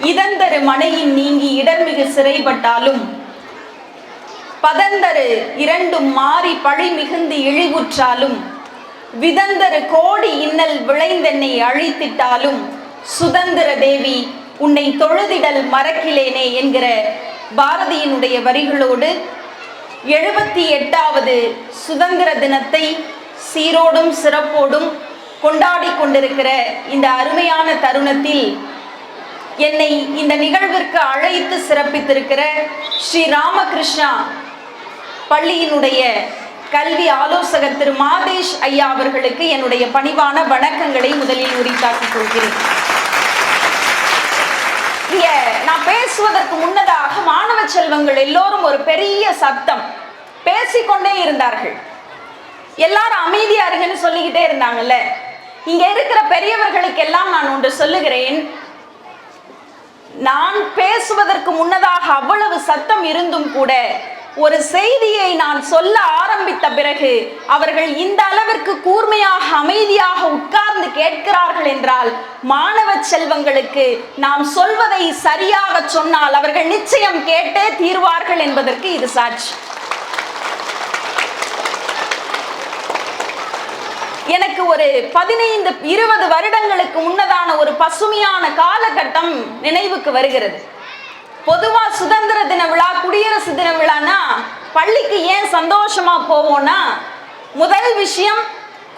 இதந்தரு மனையின் நீங்கி இடர்மிகு சிறைப்பட்டாலும் பதந்தரு இரண்டும் மாறி பழி மிகுந்து இழிவுற்றாலும் விதந்தரு கோடி இன்னல் விளைந்தென்னை அழித்திட்டாலும் சுதந்திர தேவி உன்னை தொழுதிடல் மறக்கிலேனே என்கிற பாரதியினுடைய வரிகளோடு 78வது சுதந்திர தினத்தை சீரோடும் சிறப்போடும் கொண்டாடி கொண்டிருக்கிற இந்த அருமையான தருணத்தில் என்னை இந்த நிகழ்விற்கு அழைத்து சிறப்பித்திருக்கிற ஸ்ரீ ராமகிருஷ்ணா பள்ளியினுடைய கல்வி ஆலோசகர் திரு மாதேஷ் ஐயா அவர்களுக்கு என்னுடைய பணிவான வணக்கங்களை முதலில் உரித்தாக்கிக் கொள்கிறேன். நான் பேசுவதற்கு முன்னதாக மாணவ செல்வங்கள் எல்லோரும் ஒரு பெரிய சத்தம் பேசிக்கொண்டே இருந்தார்கள். எல்லாரும் அமைதியா இருங்கன்னு சொல்லிக்கிட்டே இருந்தாங்கல்ல. இங்க இருக்கிற பெரியவர்களுக்கெல்லாம் நான் ஒன்று சொல்லுகிறேன். நான் பேசுவதற்கு முன்னதாக அவ்வளவு சத்தம் இருந்தும் கூட ஒரு செய்தியை நான் சொல்ல ஆரம்பித்த பிறகு அவர்கள் இந்த அளவிற்கு கூர்மையாக அமைதியாக உட்கார்ந்து கேட்கிறார்கள் என்றால் மாணவ செல்வங்களுக்கு நாம் சொல்வதை சரியாக சொன்னால் அவர்கள் நிச்சயம் கேட்டே தீர்வார்கள் என்பதற்கு இது சாட்சி. எனக்கு ஒரு 15-20 வருடங்களுக்கு முன்னதான ஒரு பசுமையான காலகட்டம் நினைவுக்கு வருகிறது. பொதுவா சுதந்திர தின விழா, குடியரசு தின விழானா பள்ளிக்கு ஏன் சந்தோஷமா போவோம்னா, முதல் விஷயம்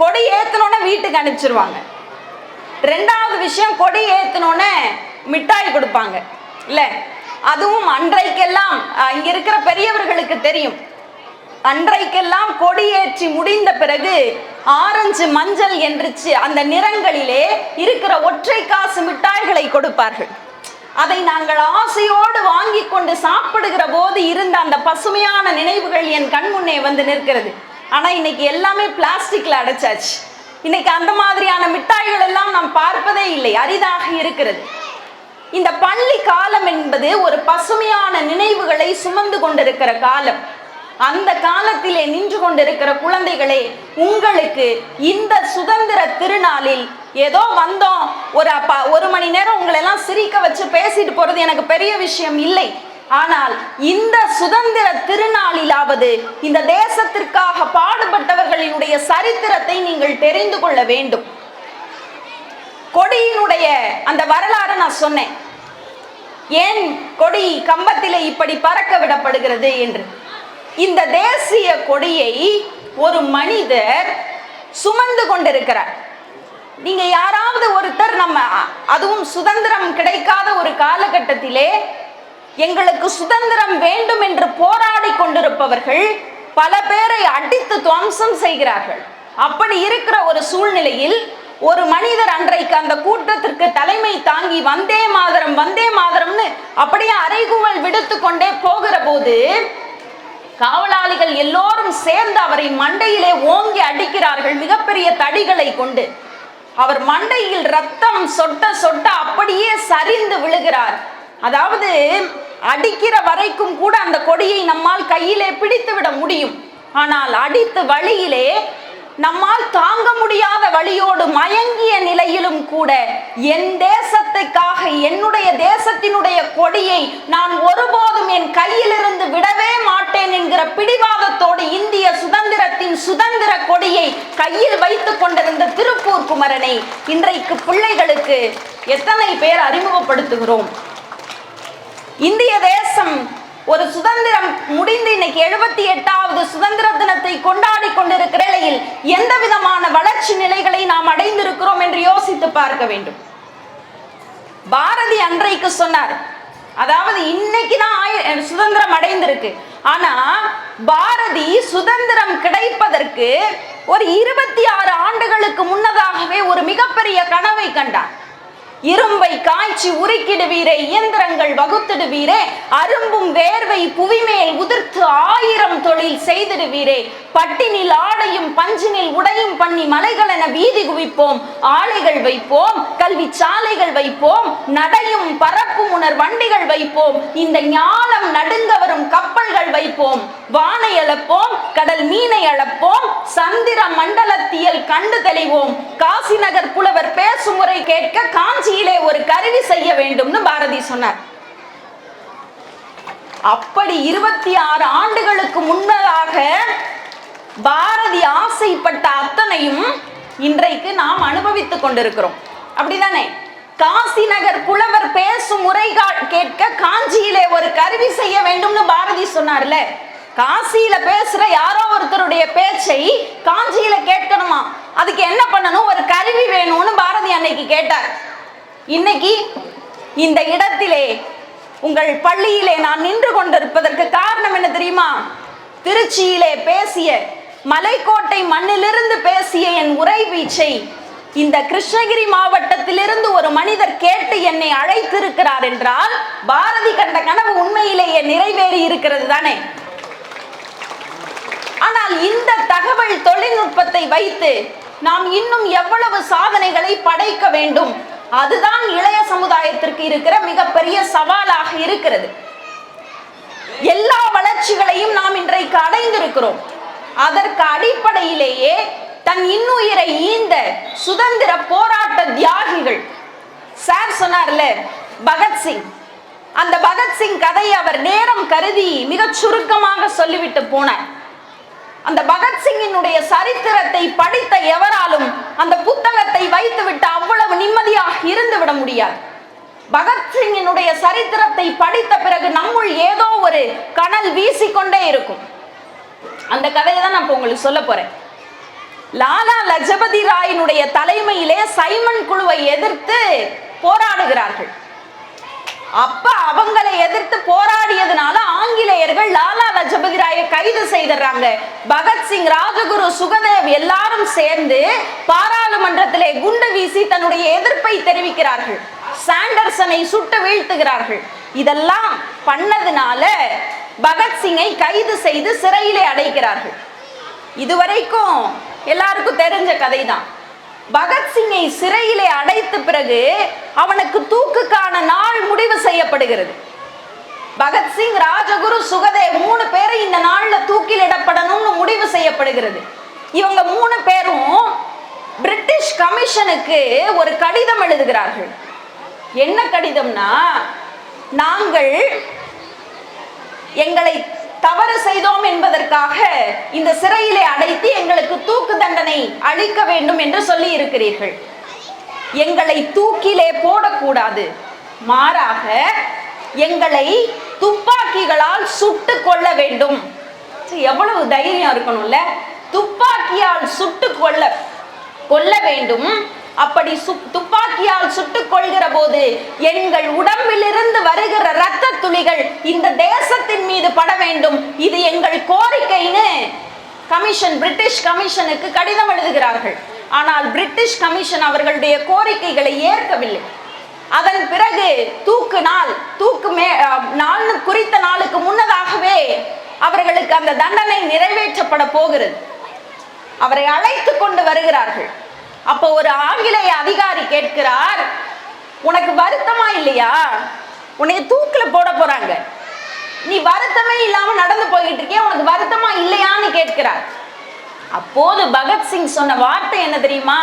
கொடி ஏத்தனோட வீட்டுக்கு அனுப்பிச்சிருவாங்க. 2வது விஷயம் கொடி ஏத்தனோட மிட்டாய் கொடுப்பாங்க இல்ல. அதுவும் அன்றைக்கெல்லாம் இங்க இருக்கிற பெரியவர்களுக்கு தெரியும், அன்றைக்கெல்லாம் கொடியேற்றி முடிந்த பிறகு ஆரஞ்சு மஞ்சள் என்றிச்சு அந்த நிறங்களிலே இருக்கிற ஒற்றை காசு மிட்டாய்களை கொடுப்பார்கள். அதை நாங்கள் ஆசையோடு வாங்கி கொண்டு சாப்பிடுகிற போது இருந்த அந்த பசுமையான நினைவுகள் என் கண் முன்னே வந்து நிற்கிறது. ஆனா இன்னைக்கு எல்லாமே பிளாஸ்டிக்ல அடைச்சாச்சு. இன்னைக்கு அந்த மாதிரியான மிட்டாய்கள் எல்லாம் நாம் பார்ப்பதே இல்லை, அரிதாக இருக்கிறது. இந்த பள்ளி காலம் என்பது ஒரு பசுமையான நினைவுகளை சுமந்து கொண்டிருக்கிற காலம். அந்த காலத்திலே நின்று கொண்டிருக்கிற குழந்தைகளே, உங்களுக்கு இந்த சுதந்திர திருநாளில் ஏதோ வந்தோம் ஒரு மணி நேரம் உங்களை எல்லாம் சிரிக்க வச்சு பேசிட்டு போறது எனக்கு பெரிய விஷயம் இல்லை. ஆனால் இந்த சுதந்திர திருநாளிலாவது இந்த தேசத்திற்காக பாடுபட்டவர்களினுடைய சரித்திரத்தை நீங்கள் தெரிந்து கொள்ள வேண்டும். கொடியினுடைய அந்த வரலாறு நான் சொன்னேன், ஏன் கொடி கம்பத்திலே இப்படி பறக்க விடப்படுகிறது என்று. இந்த தேசிய கொடியை ஒரு மனிதர் சுமந்து கொண்டிருக்கிறார். நீங்க யாராவது ஒருத்தர், நம்ம அதுவும் சுதந்திரம் கிடைக்காத ஒரு காலகட்டத்திலே எங்களுக்கு சுதந்திரம் வேண்டும் என்று போராடி கொண்டிருப்பவர்கள் பல பேரை அடித்து துவம்சம் செய்கிறார்கள். அப்படி இருக்கிற ஒரு சூழ்நிலையில் ஒரு மனிதர் அன்றைக்கு அந்த கூட்டத்திற்கு தலைமை தாங்கி வந்தே மாதரம் வந்தே மாதரம்னு அப்படியே அறைகூவல் விடுத்து கொண்டே போகிற போது காவலாளிகள் எல்லோரும் சேர்ந்து அவரை மண்டையிலே ஓங்கி அடிக்கிறார்கள் மிகப்பெரிய தடிகளை கொண்டு. அவர் மண்டையில் ரத்தம் சொட்ட சொட்ட அப்படியே சரிந்து விழுகிறார். அதாவது அடிக்கிற வரைக்கும் கூட அந்த கொடியை நம்மால் கையிலே பிடித்து விட முடியும். ஆனால் அடித்த வழியிலே நம்மால் தாங்க முடியாத வழியோடு மயங்கிய நிலையிலும் கூட என் தேசத்துக்காக, என்னுடைய தேசத்தினுடைய கொடியை நான் ஒருபோதும் என் கையிலிருந்து விடவே மாட்டேன் என்கிற பிடிவாதத்தோடு இந்திய சுதந்திரத்தின் சுதந்திர கொடியை கையில் வைத்துக் கொண்டிருந்த திருப்பூர் குமரனை இன்றைக்கு பிள்ளைகளுக்கு எத்தனை பேர் அறிமுகப்படுத்துகிறோம்? இந்திய தேசம் ஒரு சுதந்திரம் முடிந்து இன்னைக்கு 78வது சுதந்திர தினத்தை கொண்டாடி கொண்டிருக்கிற நிலையில் எந்த விதமான வளர்ச்சி நிலைகளை நாம் அடைந்திருக்கிறோம் என்று யோசித்து பார்க்க வேண்டும். பாரதி அன்றைக்கு சொன்னார், அதாவது இன்னைக்கு தான் சுதந்திரம் அடைந்திருக்கு. ஆனா பாரதி சுதந்திரம் கிடைப்பதற்கு ஒரு 26 ஆண்டுகளுக்கு முன்னதாகவே ஒரு மிகப்பெரிய கனவை கண்டார். இரும்பை காய்ச்சி உருக்கிடுவீரே, இயந்திரங்கள் வகுத்திடுவீரே, அரும்பும் வேர்வை புவிமேல் உதிர்த்து 1000 தொழில் செய்திடுவீரே, பட்டினில் ஆடையும் பஞ்சினில் உடையும் பண்ணி மலைகள் என வீதி குவிப்போம், ஆலைகள் வைப்போம், கல்வி சாலைகள் வைப்போம், நடையும் பரப்பும் உணர் வண்டிகள் வைப்போம், இந்த ஞானம் நடுங்க வரும் கப்பல்கள் வைப்போம், வானை அளப்போம், கடல் மீனை அளப்போம், சந்திர மண்டலத்தியல் கண்டு தெளிவோம், காசி நகர் புலவர் பேசும் முறை கேட்க காஞ்சியிலே ஒரு கருவி செய்ய வேண்டும்னு பாரதி சொன்னார். அப்படி 26 ஆண்டுகளுக்கு முன்னதாக பாரதி ஆசைப்பட்ட அத்தனையும் இன்றைக்கு நாம் அனுபவித்துக் கொண்டிருக்கிறோம். அப்படிதானே? காசி நகர் புலவர் பேசும் முறை கேட்க காஞ்சியிலே ஒரு கருவி செய்ய வேண்டும்னு பாரதி சொன்னார்ல. காசியில பேசுற யாரோ ஒருத்தருடைய பேச்சை காஞ்சியில கேட்கணுமா? அதுக்கு என்ன பண்ணணும்? ஒரு கருவி வேணும்னு பாரதி அன்னைக்கு கேட்டார். இன்னைக்கு இந்த இடத்திலே உங்கள் பள்ளியிலே நான் நின்று கொண்டிருப்பதற்கு காரணம் என்ன தெரியுமா? திருச்சியிலே பேசிய, மலைக்கோட்டை மண்ணிலிருந்து பேசிய என் உரை வீச்சை இந்த கிருஷ்ணகிரி மாவட்டத்திலிருந்து ஒரு மனிதர் கேட்டு என்னை அழைத்திருக்கிறார் என்றால் பாரதி கண்ட கனவு உண்மையிலேயே நிறைவேறி இருக்கிறது தானே? ஆனால் இந்த தகவல் தொழில்நுட்பத்தை வைத்து நாம் இன்னும் எவ்வளவு சாதனைகளை படைக்க வேண்டும்? அதுதான் இளைய சமுதாயத்திற்கு இருக்கிற மிகப்பெரிய சவாலாக இருக்கிறது. எல்லா வளர்ச்சிகளையும் நாம் இன்றைக்கு அடைந்திருக்கிறோம். அதற்கு அடிப்படையிலேயே தன் இன்னுயிரை ஈந்த சுதந்திர போராட்ட தியாகிகள். சார் சொன்னார்ல, பகத்சிங். அந்த பகத்சிங் கதையை அவர் நேரம் கருதி மிக சுருக்கமாக சொல்லிவிட்டு போனார். அந்த பகத்சிங்கினுடைய சரித்திரத்தை படித்த எவராலும் அந்த புத்தகத்தை வைத்துவிட்டு அவ்வளவு நிம்மதியாக இருந்து விட முடியாது. பகத்சிங்கினுடைய சரித்திரத்தை படித்த பிறகு நம்முள் ஏதோ ஒரு கனல் வீசிக்கொண்டே இருக்கும். அந்த கதையை தான் நான் உங்களுக்கு சொல்ல போறேன். லாலா லஜபதி ராயினுடைய தலைமையிலே சைமன் குழுவை எதிர்த்து போராடுகிறார்கள். அப்ப அவங்களை எதிர்த்து போராடியதுனால ஆங்கிலேயர்கள் லாலா லஜபதி ராயை கைது செய்தறாங்க. பகத்சிங், ராஜகுரு, சுகதேவ் எல்லாரும் சேர்ந்து பாராளுமன்றத்திலே குண்டு வீசி தன்னுடைய எதிர்ப்பை தெரிவிக்கிறார்கள். சாண்டர்சனை சுட்டு வீழ்த்துகிறார்கள். இதெல்லாம் பண்ணதுனால பகத்சிங்கை கைது செய்து சிறையிலே அடைக்கிறார்கள். இதுவரைக்கும் எல்லாருக்கும் தெரிஞ்ச கதைதான். பகத்சிங்கை சிறையிலே அடைத்த பிறகு அவனுக்கு தூக்குக்கான நாள் முடிவு செய்யப்படுகிறது. பகத்சிங், ராஜகுரு, சுகதேவ் 3 பேரை இந்த நாள்ல தூக்கிலிடப்படணும்னு முடிவு செய்யப்படுகிறது. இவங்க 3 பேரும் பிரிட்டிஷ் கமிஷனுக்கு ஒரு கடிதம் எழுதுகிறார்கள். என்ன கடிதம்னா, நாங்கள் எங்களை தவறு செய்தோம் என்பதற்காக இந்த சிறையிலே அடைத்து எங்களுக்கு தூக்கு தண்டனை அளிக்க வேண்டும் என்று சொல்லி இருக்கிறீர்கள். எங்களை தூக்கிலே போடக்கூடாது, மாறாக எங்களை துப்பாக்கிகளால் சுட்டு கொள்ள வேண்டும். எவ்வளவு தைரியம் இருக்கணும்ல! துப்பாக்கியால் சுட்டு கொள்ள வேண்டும். அப்படி துப்பாக்கியால் சுட்டுக் கொள்கிற போது எங்கள் உடம்பிலிருந்து வருகிற இரத்த துளிகள் இந்த தேசத்தின் மீது பட வேண்டும். இது எங்கள் கோரிக்கைன்னு கமிஷன், பிரிட்டிஷ் கமிஷனுக்கு கடிதம் எழுதுகிறார்கள். ஆனால் பிரிட்டிஷ் கமிஷன் அவர்களுடைய கோரிக்கைகளை ஏற்கவில்லை. அதன் பிறகு தூக்கு நாள் குறித்த நாளுக்கு முன்னதாகவே அவர்களுக்கு அந்த தண்டனை நிறைவேற்றப்பட போகிறது. அவரை அழைத்து கொண்டு வருகிறார்கள். அப்போ ஒரு ஆங்கிலேய அதிகாரி கேட்கிறார், உனக்கு வருத்தமா இல்லையா? உன்னை தூக்குல போட போறாங்க, நீ வருத்தமே இல்லாம நடந்து போயிட்டு இருக்கே, உனக்கு வருத்தமா இல்லையான்னு கேட்கிறார். அப்போது பகத்சிங் சொன்ன வார்த்தை என்ன தெரியுமா?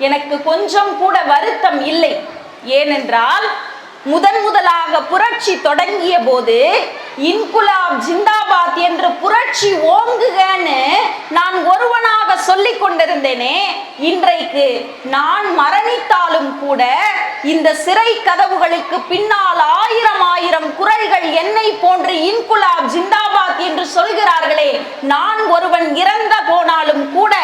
எனக்கு கொஞ்சம் கூட வருத்தம் இல்லை. ஏனென்றால் முதலாக புரட்சி தொடங்கிய போது இன்குலாப் ஜிந்தாபாத் என்று புரட்சி ஓங்குகன்னு நான் ஒருவனாக சொல்லிக் கொண்டிருந்தேனே, இன்றைக்கு நான் மரணித்தாலும் கூட இந்த சிறை கதவுகளுக்கு பின்னால் 1000 குரல்கள் என்னை போன்று இன்குலாப் ஜிந்தாபாத் என்று சொல்கிறார்களே, நான் ஒருவன் இறந்த போனாலும் கூட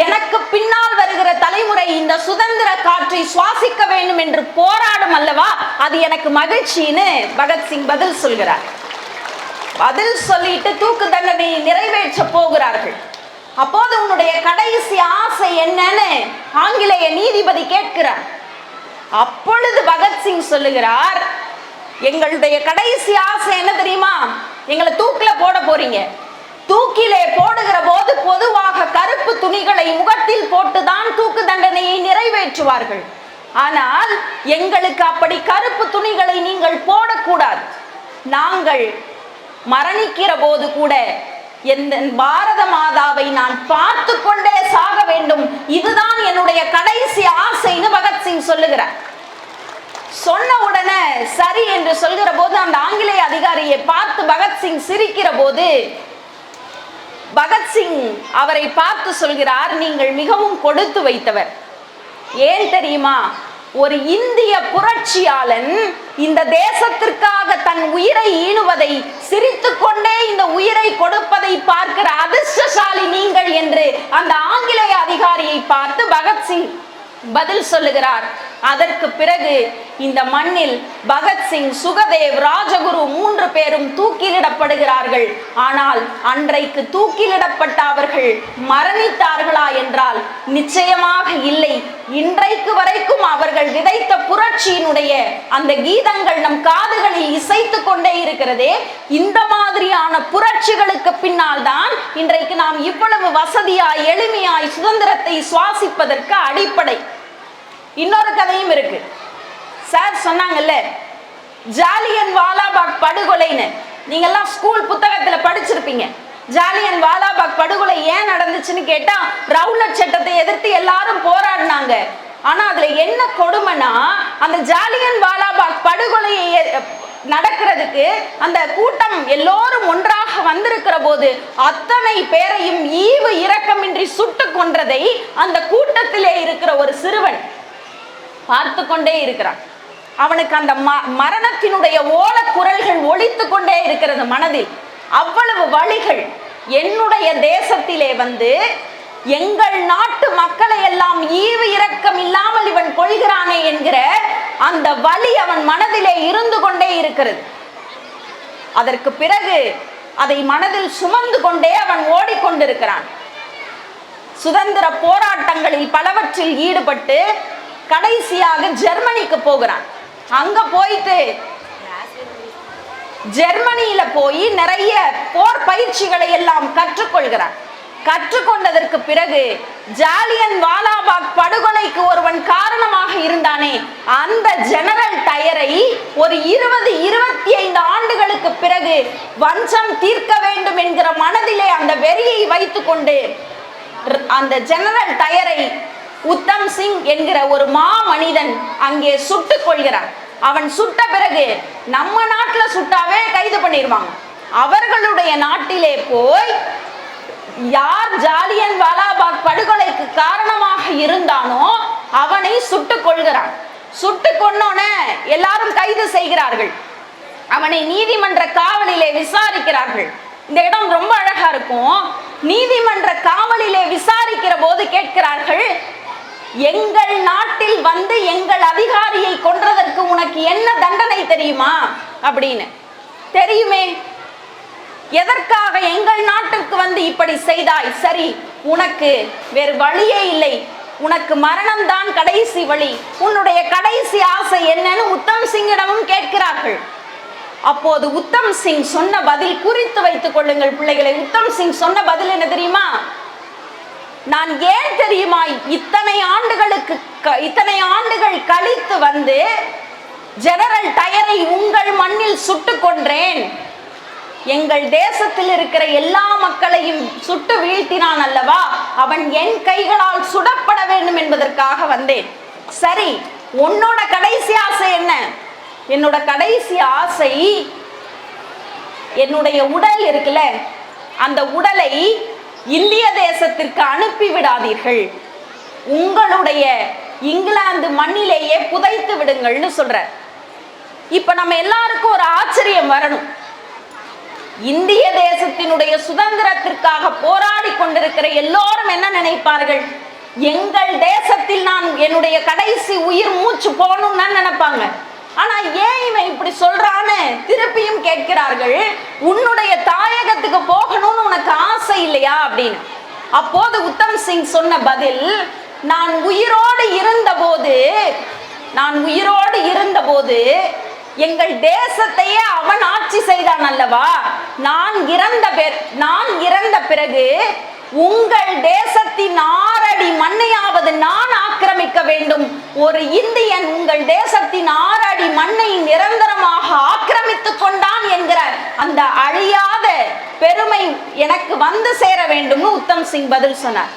எனக்கு பின்னால் வருகிற தலைமுறை இந்த சுதந்திர காற்றை சுவாசிக்க வேண்டும் என்று போராடும் அல்லவா, அது எனக்கு மகிழ்ச்சின்னு பகத்சிங் பதில் சொல்கிறார். பதில் சொல்லிட்டு தூக்கு தண்டனையை நிறைவேற்ற போகிறார்கள். அப்போது உன்னுடைய கடைசி ஆசை என்னன்னு ஆங்கிலேய நீதிபதி கேட்கிறார். அப்பொழுது பகத்சிங் சொல்லுகிறார், எங்களுடைய கடைசி ஆசை என்ன தெரியுமா? எங்களை தூக்கில போட போறீங்க. தூக்கிலே போடுகிற போது பொதுவாக கருப்பு துணிகளை முகத்தில் போட்டுதான் தூக்கு தண்டனையை நிறைவேற்றுவார்கள். ஆனால் எங்களுக்கு அப்படி கருப்பு துணிகளை நீங்கள் போடக்கூடாது. நாங்கள் மரணிக்கிற போது கூட எந்த பாரத மாதாவை நான் பார்த்து கொண்டே சாக வேண்டும், இதுதான் என்னுடைய கடைசி ஆசைன்னு பகத்சிங் சொல்லுகிறார். சொன்ன உடனே சரி என்று சொல்கிற போது அந்த ஆங்கிலேய அதிகாரியை பார்த்து பகத்சிங் சிரிக்கிற போது பகத்சிங் அவரை பார்த்து சொல்கிறார், நீங்கள் மிகவும் கொடுத்து வைத்தவர். ஏன் தெரியுமா? ஒரு இந்திய புரட்சியாளன் இந்த தேசத்திற்காக தன் உயிரை ஈணுவதை, சிரித்துக் கொண்டே இந்த உயிரை கொடுப்பதை பார்க்கிற அதிர்ஷ்டசாலி நீங்கள் என்று அந்த ஆங்கிலேய அதிகாரியை பார்த்து பகத்சிங் பதில் சொல்லுகிறார். அதற்கு பிறகு இந்த மண்ணில் பகத்சிங், சுகதேவ், ராஜகுரு 3 பேரும் தூக்கிலிடப்படுகிறார்கள். ஆனால் அன்றைக்கு தூக்கிலிடப்பட்ட அவர்கள் மரணித்தார்களா என்றால் நிச்சயமாக இல்லை. இன்றைக்கு வரைக்கும் அவர்கள் விதைத்த புரட்சியினுடைய அந்த கீதங்கள் நம் காதுகளில் இசைத்து கொண்டே இருக்கிறதே. இந்த மாதிரியான புரட்சிகளுக்கு பின்னால் தான் இன்றைக்கு நாம் இவ்வளவு வசதியாய் எளிமையாய் சுதந்திரத்தை சுவாசிப்பதற்கு அடிப்படை. இன்னொரு கதையும் இருக்கு. சார் சொன்னாங்கல்ல, ஜாலியன் வாலாபாக் படுகொலைன்னு. நீங்க எல்லாம் ஸ்கூல் புத்தகத்துல படிச்சிருப்பீங்க. ஜாலியன் வாலாபாக் படுகொலை ஏன் நடந்துச்சுன்னு கேட்டா, ரவுலட் சட்டத்தை எதிர்த்து எல்லாரும் போராடினாங்க. ஆனா அதுல என்ன கொடுமைனா, அந்த ஜாலியன் வாலாபாக் படுகொலையை நடக்கிறதுக்கு அந்த கூட்டம் எல்லோரும் ஒன்றாக வந்திருக்கிற போது அத்தனை பேரையும் ஈவு இரக்கமின்றி சுட்டு கொன்றதை அந்த கூட்டத்திலே இருக்கிற ஒரு சிறுவன் பார்த்து கொண்டே இருக்கிறான். அவனுக்கு அந்த மரணத்தினுடைய ஓல குரல்கள் ஒலித்து கொண்டே இருக்கிறது மனதில். அவ்வளவு வழிகள். என்னுடைய தேசத்திலே வந்து எங்கள் நாட்டு மக்களை எல்லாம் ஈவு இரக்கம் இல்லாமல் இவன் கொள்கிறானே என்கிற அந்த வலி அவன் மனதிலே இருந்து கொண்டே இருக்கிறது. அதற்கு பிறகு அதை மனதில் சுமந்து கொண்டே அவன் ஓடிக்கொண்டிருக்கிறான். சுதந்திர போராட்டங்களில் பலவற்றில் ஈடுபட்டு கடைசியாக ஜெர்மனிக்கு போகிறான். அங்க போயிட்டு ஜெர்மனியில போய் நிறைய போர் பயிற்சிகளை எல்லாம் கற்றுக்கொள்கிறான். கற்றுக்கொண்டதற்கு பிறகு ஜாலியன் வாலாபாக் படுகொலைக்கு ஒருவன் காரணமாக இருந்தானே, அந்த ஜெனரல் டயரை ஒரு 20-25 ஆண்டுகளுக்கு பிறகு வஞ்சம் தீர்க்க வேண்டும் என்கிற மனதிலே அந்த வெறியை வைத்துக் கொண்டு அந்த ஜெனரல் டயரை உத்தம் சிங் என்கிற ஒரு மா மனிதன் அங்கே சுட்டுக் கொள்கிறான். அவன் சுட்ட பிறகு நம்ம நாட்டுல சுட்டாவே கைது பண்ணிடுவாங்க. அவர்களுடைய நாட்டிலே போய் யார் ஜாலியன் வாலாபாக் படுகொலைக்கு காரணமாக இருந்தானோ அவனை சுட்டுக் கொள்கிறான். சுட்டு கொன்னோன எல்லாரும் கைது செய்கிறார்கள். அவனை நீதிமன்ற காவலிலே விசாரிக்கிறார்கள். இந்த இடம் ரொம்ப அழகா இருக்கும். நீதிமன்ற காவலிலே விசாரிக்கிற போது கேட்கிறார்கள், எங்கள் நாட்டில் வந்து எங்கள் அதிகாரியை கொன்றதற்கு உனக்கு என்ன தண்டனை தெரியுமா அப்படின்னு. தெரியுமே. எதற்காக எங்கள் நாட்டுக்கு வந்து இப்படி செய்தாய்? சரி, உனக்கு வேறு வழியே இல்லை, உனக்கு மரணம் தான் கடைசி வழி, உன்னுடைய கடைசி ஆசை என்னன்னு உத்தம் சிங்கிடமும் கேட்கிறார்கள். அப்போது உத்தம் சிங் சொன்ன பதில் குறித்து வைத்துக் கொள்ளுங்கள் பிள்ளைகளை. உத்தம் சிங் சொன்ன பதில் என்ன தெரியுமா? நான் ஏன் தெரியுமா இத்தனை ஆண்டுகள் கழித்து வந்து ஜெனரல் டயரை உங்கள் மண்ணில் சுட்டு கொன்றேன். எங்கள் தேசத்தில் இருக்கிற எல்லா மக்களையும் சுட்டு வீழ்த்தினான் அல்லவா, அவன் என் கைகளால் சுடப்பட வேண்டும் என்பதற்காக வந்தேன். சரி, உன்னோட கடைசி ஆசை என்ன? என்னோட கடைசி ஆசை, என்னுடைய உடல் இருக்குல்ல, அந்த உடலை இந்திய தேசத்திற்கு அனுப்பி விடாதீர்கள், உங்களுடைய இங்கிலாந்து மண்ணிலேயே புதைத்து விடுங்கள்னு சொல்ற. இப்ப நம்ம எல்லாருக்கும் ஒரு ஆச்சரியம் வரணும். இந்திய தேசத்தினுடைய சுதந்திரத்திற்காக போராடி கொண்டிருக்கிற எல்லோரும் என்ன நினைப்பார்கள்? எங்கள் தேசத்தில் நான் என்னுடைய கடைசி உயிர் மூச்சு போகணும்னு நினைப்பாங்க. ஆனா ஏன் இவன் இப்படி சொல்றான்னு திருப்பியும் கேட்கிறார்கள். உன்னுடைய தாயகத்துக்கு போகணும்னு உனக்கு ஆசை இல்லையா அப்படின்னு. அப்போது உத்தம் சிங் சொன்ன பதில், நான் உயிரோடு இருந்தபோது எங்கள் தேசத்தையே அவன் ஆட்சி செய்தான் அல்லவா, நான் இறந்த பிறகு உங்கள் தேசத்தின் 6 அடி மண்ணையாவது நான் ஆக்கிரமிக்க வேண்டும். ஒரு இந்தியன் உங்கள் தேசத்தின் 6 அடி மண்ணை நிரந்தரமாக ஆக்கிரமித்துக் கொண்டான் என்கிற அந்த அழியாத பெருமை எனக்கு வந்து சேர வேண்டும்னு உத்தம் சிங் பதில் சொன்னார்.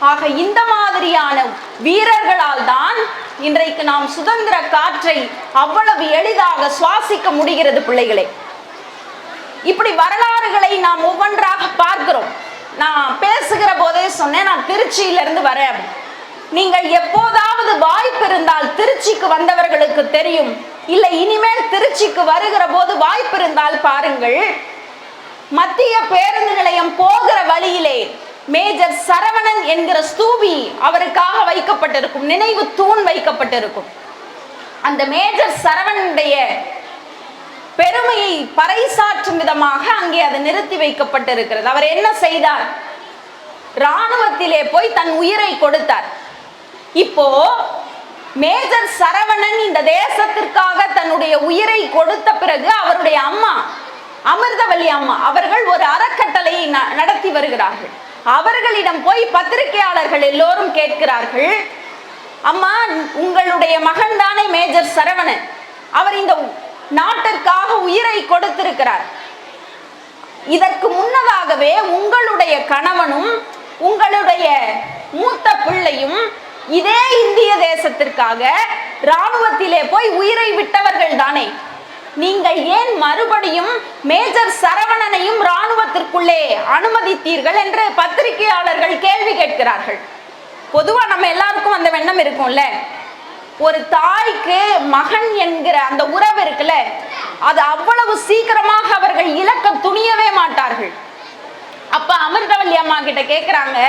ஆக இந்த மாதிரியான வீரர்களால் தான் இன்றைக்கு நாம் சுதந்திர காற்றை அவ்வளவு எளிதாக சுவாசிக்க முடிகிறது பிள்ளைகளே. இப்படி வரலாறுகளை நாம் ஒவ்வொன்றாக பார்க்கிறோம். நான் பேசுகிற போதே சொன்னேன், நான் திருச்சியிலிருந்து வரேன். நீங்கள் எப்போதாவது வாய்ப்பு இருந்தால் திருச்சிக்கு வந்தவர்களுக்கு தெரியும், இல்லை இனிமேல் திருச்சிக்கு வருகிற போது வாய்ப்பு இருந்தால் பாருங்கள். மத்திய பேருந்து நிலையம் போகிற வழியிலே மேஜர் சரவணன் என்கிற ஸ்தூபி அவருக்காக வைக்கப்பட்டிருக்கும், நினைவு தூண் வைக்கப்பட்டிருக்கும். அந்த மேஜர் சரவணனுடைய பெருமையை பறைசாற்றும் விதமாக அங்கே அது நிறுத்தி வைக்கப்பட்டிருக்கிறது. அவர் என்ன செய்தார்? இராணுவத்திலே போய் தன் உயிரை கொடுத்தார். இப்போ மேஜர் சரவணன் இந்த தேசத்திற்காக தன்னுடைய உயிரை கொடுத்த பிறகு அவருடைய அம்மா அமிர்தவல்லி அம்மா அவர்கள் ஒரு அறக்கட்டளையை நடத்தி வருகிறார்கள். அவர்களிடம் போய் பத்திரிகையாளர்கள் எல்லோரும் கேட்கிறார்கள், அம்மா உங்களுடைய மகன் தானே மேஜர் சரவணன், அவர் இந்த நாட்டிற்காக உயிரை கொடுத்திருக்கிறார். இதற்கு முன்னதாகவே உங்களுடைய கணவனும் உங்களுடைய மூத்த பிள்ளையும் இதே இந்திய தேசத்திற்காக இராணுவத்திலே போய் உயிரை விட்டவர்கள் தானே, நீங்கள் ஏன் மறுபடியும் மேஜர் சரவணனையும் இராணுவத்திற்குள்ளே அனுமதித்தீர்கள் என்று பத்திரிகையாளர்கள் கேள்வி கேட்கிறார்கள். பொதுவா நம்ம எல்லாருக்கும் அந்த எண்ணம் இருக்கும்ல, ஒரு தாய்க்கு மகன் என்கிற அந்த உறவு இருக்குல்ல, அது அவ்வளவு சீக்கிரமாக அவர்கள் இழக்க துணியவே மாட்டார்கள். அப்ப அமிர்தவல்லி அம்மா கிட்ட கேட்கிறாங்க,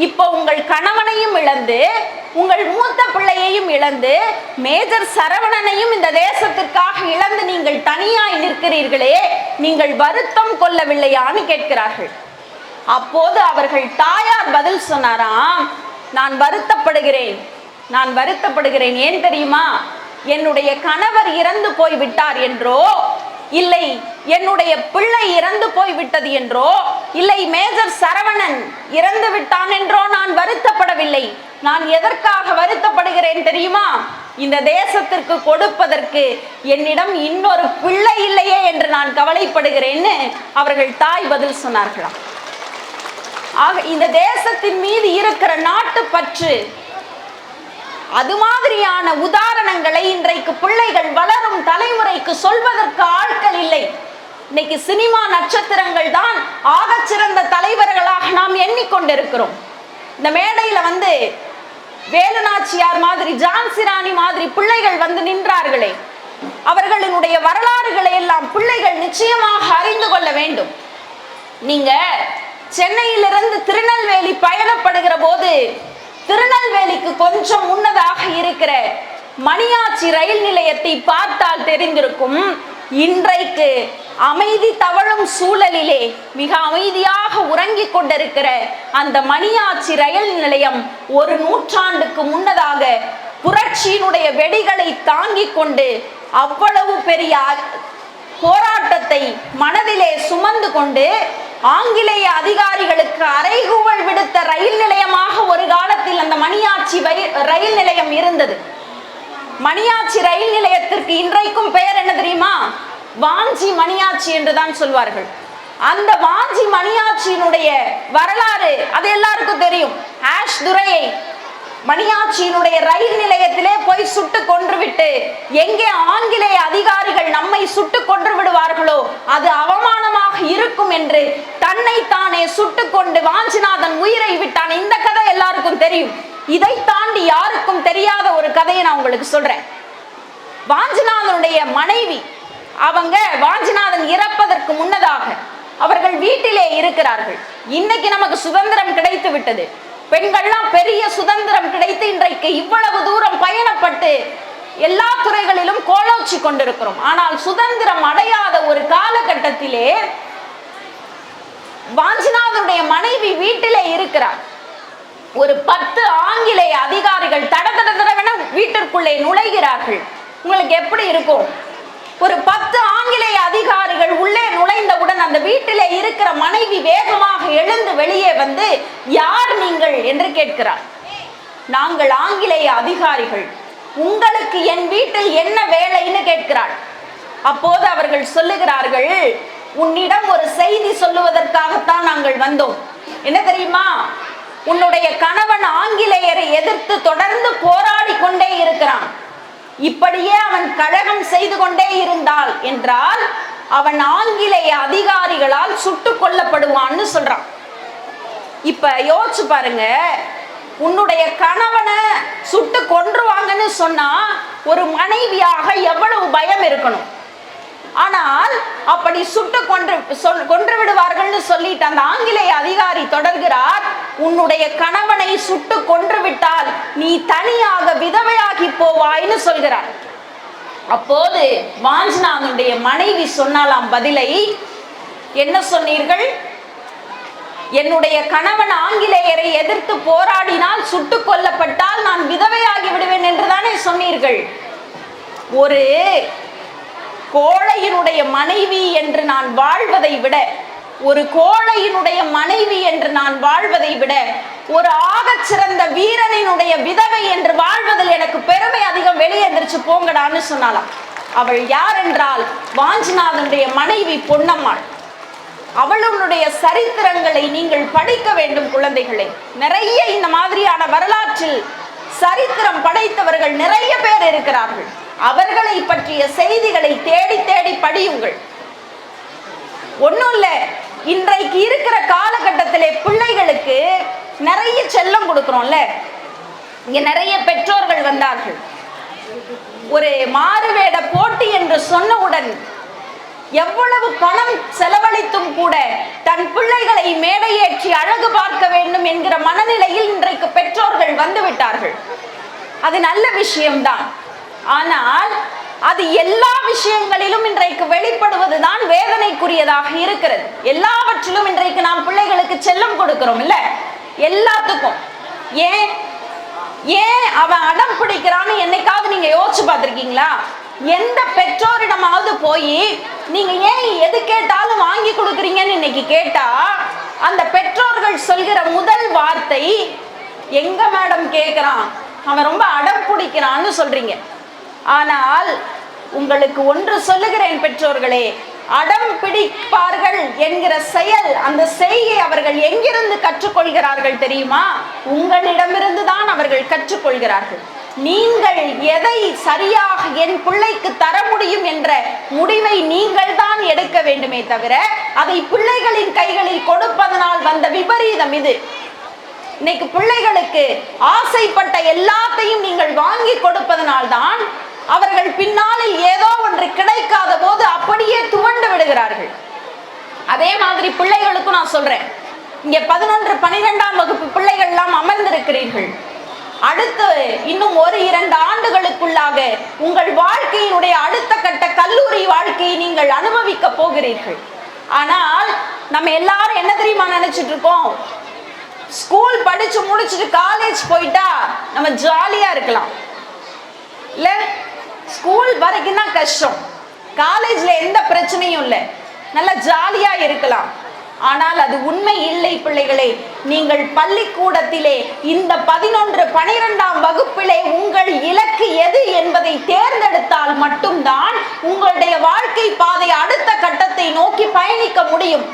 இப்போ உங்கள் கணவனையும் இழந்து உங்கள் மூத்த பிள்ளையையும் இழந்து மேஜர் சரவணனையும் இந்த தேசத்திற்காக இழந்து நீங்கள் தனியாய் நிற்கிறீர்களே, நீங்கள் வருத்தம் கொள்ளவில்லையான்னு கேட்கிறார்கள். அப்போது அவர்கள் தாயார் பதில் சொன்னாராம், நான் வருத்தப்படுகிறேன், நான் வருத்தப்படுகிறேன். ஏன் தெரியுமா? என்னுடைய கணவர் இறந்து போய் விட்டார் என்றோ, இல்லை என்னுடைய பிள்ளை இறந்து போய் விட்டது என்றோ, இல்லை மேஜர் சரவணன் இறந்து விட்டான் என்றோ நான் வருத்தப்படவில்லை. நான் எதற்காக வருத்தப்படுகிறேன் தெரியுமா? இந்த தேசத்திற்கு கொடுப்பதற்கு என்னிடம் இன்னொரு பிள்ளை இல்லையே என்று நான் கவலைப்படுகிறேன்னு அவர்கள் தாய் பதில் சொன்னார்களாம். ஆக இந்த தேசத்தின் மீது இருக்கிற நாட்டு பற்று, அது மாதிரியான உதாரணங்களை இன்றைக்கு பிள்ளைகள் வளரும் தலைமுறைக்கு சொல்வதற்கு ஆட்கள் இல்லை. இன்னைக்கு சினிமா நட்சத்திரங்கள் தான் ஆகச் சிறந்த தலைவர்களாக நாம் எண்ணிக்கொண்டிருக்கிறோம். இந்த மேடையில வேலுநாச்சியார் மாதிரி, ஜான்சி ராணி மாதிரி பிள்ளைகள் நின்றார்களே, அவர்களினுடைய வரலாறுகளை எல்லாம் பிள்ளைகள் நிச்சயமாக அறிந்து கொள்ள வேண்டும். நீங்க சென்னையிலிருந்து திருநெல்வேலி பயணப்படுகிற போது திருநெல்வேலிக்கு கொஞ்சம் முன்னதாக இருக்கிற மணியாச்சி ரயில் நிலையத்தை பார்த்தால் தெரிந்திருக்கும். இன்றைக்கு அமைதி தவழும் சூழலிலே மிக அமைதியாக உறங்கிக் கொண்டிருக்கிற அந்த மணியாச்சி ரயில் நிலையம் ஒரு நூற்றாண்டுக்கு முன்னதாக புரட்சியினுடைய வெடிகளை தாங்கிக் கொண்டு அவ்வளவு பெரிய போராட்டத்தை மனதிலே சுமந்து கொண்டு ஆங்கிலேய அதிகாரிகளுக்கு அறைகூவல் விடுத்த ரயில் நிலையமாக ஒரு காலத்தில் அந்த மணியாச்சி ரயில் நிலையம் இருந்தது. மணியாச்சி ரயில் நிலையத்திற்கு இன்றைக்கும் பெயர் என்ன தெரியுமா? வாஞ்சி மணியாச்சி என்றுதான் சொல்வார்கள். அந்த வாஞ்சி மணியாச்சியினுடைய வரலாறு அது எல்லாருக்கும் தெரியும். ஆஷ் துரையை மணியாச்சியினுடைய ரயில் நிலையத்திலே போய் சுட்டு கொன்று விட்டு, எங்கே ஆங்கிலேய அதிகாரிகள் நம்மை சுட்டு கொன்று விடுவார்களோ அது அவமானமாக இருக்கும் என்று தன்னை தானே சுட்டு கொண்டு வாஞ்சிநாதன் உயிரை விட்டான். இந்த கதை எல்லாருக்கும் தெரியும். இதை தாண்டி யாருக்கும் தெரியாத ஒரு கதையை நான் உங்களுக்கு சொல்றேன். வாஞ்சிநாதனுடைய மனைவி அவங்க வாஞ்சிநாதன் இறப்பதற்கு முன்னதாக அவர்கள் வீட்டிலே இருக்கிறார்கள். இன்னைக்கு நமக்கு சுதந்திரம் கிடைத்து விட்டது, பெண்கள்லாம் பெரிய சுதந்திரம் கிடைத்து இன்றைக்கு இவ்வளவு தூரம் பயணப்பட்டு எல்லா துறைகளிலும் கோலோச்சி கொண்டிருக்கிறோம். ஆனால் சுதந்திரம் அடையாத ஒரு காலகட்டத்திலே வாஞ்சிநாதனுடைய மனைவி வீட்டிலே இருக்கிறார். ஒரு 10 ஆங்கிலேய அதிகாரிகள் தடதடவென வீட்டிற்குள்ளே நுழைகிறார்கள். உங்களுக்கு எப்படி இருக்கும்? ஒரு 10 ஆங்கிலேய அதிகாரிகள் உள்ளே நுழைந்தவுடன் அந்த வீட்டிலே இருக்கிற மனைவி வேகமாக எழுந்து வெளியே வந்து, யார் நீங்கள் என்று கேட்கிறார். நாங்கள் ஆங்கிலேய அதிகாரிகள், உங்களுக்கு என் வீட்டில் என்ன வேலைன்னு கேட்கிறாள். அப்போது அவர்கள் சொல்லுகிறார்கள், உன்னிடம் ஒரு செய்தி சொல்லுவதற்காகத்தான் நாங்கள் வந்தோம். என்ன தெரியுமா? உன்னுடைய கணவன் ஆங்கிலேயரை எதிர்த்து தொடர்ந்து போராடி கொண்டே இருக்கிறான், இப்படியே அவன் கழகம் செய்து கொண்டே இருந்தால் என்றால் அவன் ஆங்கிலேய அதிகாரிகளால் சுட்டுக் கொல்லப்படுவான்னு சொல்றான். இப்ப யோசிச்சு பாருங்க, உன்னுடைய கணவனை சுட்டு கொன்றுவாங்கன்னு சொன்னா ஒரு மனைவியாக எவ்வளவு பயம் இருக்கணும். ஆனால் அப்படி சுட்டு கொன்று விடுவார்கள் சொல்லிட்டு அந்த ஆங்கிலேய அதிகாரி தொடர்கிறார், உன்னுடைய கணவனை சுட்டு கொன்று விட்டால் நீ தனியாக விதவையாகி போவாய்னு சொல்கிறார். அப்போது வாஞ்சிநாதனுடைய மனைவி சொன்னாலாம் பதிலை, என்ன சொன்னீர்கள்? என்னுடைய கணவன் ஆங்கிலேயரை எதிர்த்து போராடினால் சுட்டுக் கொல்லப்பட்டால் நான் விதவையாகி விடுவேன் என்றுதானே சொன்னீர்கள். ஒரு கோழையினுடைய மனைவி என்று நான் வாழ்வதை விட, ஒரு கோழையினுடைய மனைவி என்று நான் வாழ்வதை விட ஒரு ஆகச் சிறந்த வீரனினுடைய விதவை என்று வாழ்வதில் எனக்கு பெருமை அதிகம், வெளியே எந்திரிச்சு போங்கடான்னு சொன்னாலாம். அவள் யார் என்றால் வாஞ்சிநாதனுடைய மனைவி பொன்னம்மாள். அவளுடைய சரித்திரங்களை நீங்கள் படிக்க வேண்டும் குழந்தைகளே. நிறைய இந்த மாதிரியான வரலாற்றில் சரித்திரம் படைத்தவர்கள் நிறைய பேர் இருக்கிறார்கள். அவர்களை பற்றிய செய்திகளை தேடி தேடி படியுங்கள். ஒன்றும் இல்லை, இன்றைக்கு இருக்கிற காலகட்டத்திலே பிள்ளைகளுக்கு நிறைய செல்லம் கொடுக்கிறோம்ல. இங்க நிறைய பெற்றோர்கள் வந்தார்கள். ஒரு மாறுவேட போட்டி என்று சொன்னவுடன் எவ்வளவு பணம் செலவழித்தும் கூட தன் பிள்ளைகளை மேடையேற்றி அழகு பார்க்க வேண்டும் என்கிற மனநிலையில் இன்றைக்கு பெற்றோர்கள் வந்து விட்டார்கள். அது நல்ல விஷயம்தான். ஆனால் அது எல்லா விஷயங்களிலும் இன்றைக்கு வெளிப்படுவதுதான் வேதனைக்குரியதாக இருக்கிறது. எல்லாவற்றிலும் இன்றைக்கு நாம் பிள்ளைகளுக்கு செல்லம் கொடுக்கிறோம் இல்ல, எல்லாத்துக்கும். ஏன் அவன் அடம் பிடிக்கிறான்னு என்னைக்காவது நீங்க யோசிச்சு பார்த்திருக்கீங்களா? எந்த பெற்றோரிடமாவது போய் நீங்க ஏன் எது கேட்டாலும் வாங்கி கொடுக்குறீங்கன்னு இன்னைக்கு கேட்டா அந்த பெற்றோர்கள் சொல்கிற முதல் வார்த்தை, எங்க மேடம் கேட்கிறான், அவன் ரொம்ப அடம் பிடிக்கிறான்னு சொல்றீங்க. ஆனால் உங்களுக்கு ஒன்று சொல்லுகிறேன் பெற்றோர்களே, அடம் பிடிப்பார்கள் என்கிற செயல், அந்த செய்கை அவர்கள் எங்கிருந்து கற்றுக்கொள்கிறார்கள் தெரியுமா? உங்களிடமிருந்து தான் அவர்கள் கற்றுக்கொள்கிறார்கள். நீங்கள் எதை சரியாக என் பிள்ளைக்கு தர முடியும் என்ற முடிவை நீங்கள் தான் எடுக்க வேண்டுமே தவிர அதை பிள்ளைகளின் கைகளில் கொடுப்பதனால் வந்த விபரீதம் இது. இன்னைக்கு பிள்ளைகளுக்கு ஆசைப்பட்ட எல்லாத்தையும் நீங்கள் வாங்கி கொடுப்பதனால்தான் அவர்கள் பின்னாளில் ஏதோ ஒன்று கிடைக்காத போது அப்படியே துவண்டு விடுகிறார்கள். அதே மாதிரி பிள்ளைகளுக்கும் நான் சொல்றேன், இங்க 11, 12ஆம் வகுப்பு பிள்ளைகள் எல்லாம் அமர்ந்திருக்கிறீர்கள். அடுத்து இன்னும் 1-2 ஆண்டுகளுக்குள்ளாக உங்கள் வாழ்க்கையினுடைய அடுத்த கட்ட கல்லூரி வாழ்க்கையை நீங்கள் அனுபவிக்க போகிறீர்கள். ஆனால் நம்ம எல்லாரும் என்ன தெரியுமா நினைச்சிட்டு இருக்கோம்? ஸ்கூல் படிச்சு முடிச்சுட்டு காலேஜ் போயிட்டா நம்ம ஜாலியா இருக்கலாம் இல்ல? ஸ்கூல் வரைக்கும் தான் கஷ்டம், காலேஜ்ல எந்த பிரச்சனையும் இல்லை, நல்லா ஜாலியா இருக்கலாம். ஆனால் அது உண்மை இல்லை பிள்ளைகளே. நீங்கள் பள்ளிக்கூடத்திலே இந்த 11, 12ஆம் வகுப்பிலே உங்கள் இலக்கு எது என்பதை தேர்ந்தெடுத்தால் மட்டும்தான் உங்களுடைய வாழ்க்கை பாதை அடுத்த கட்டத்தை நோக்கி பயணிக்க முடியும்.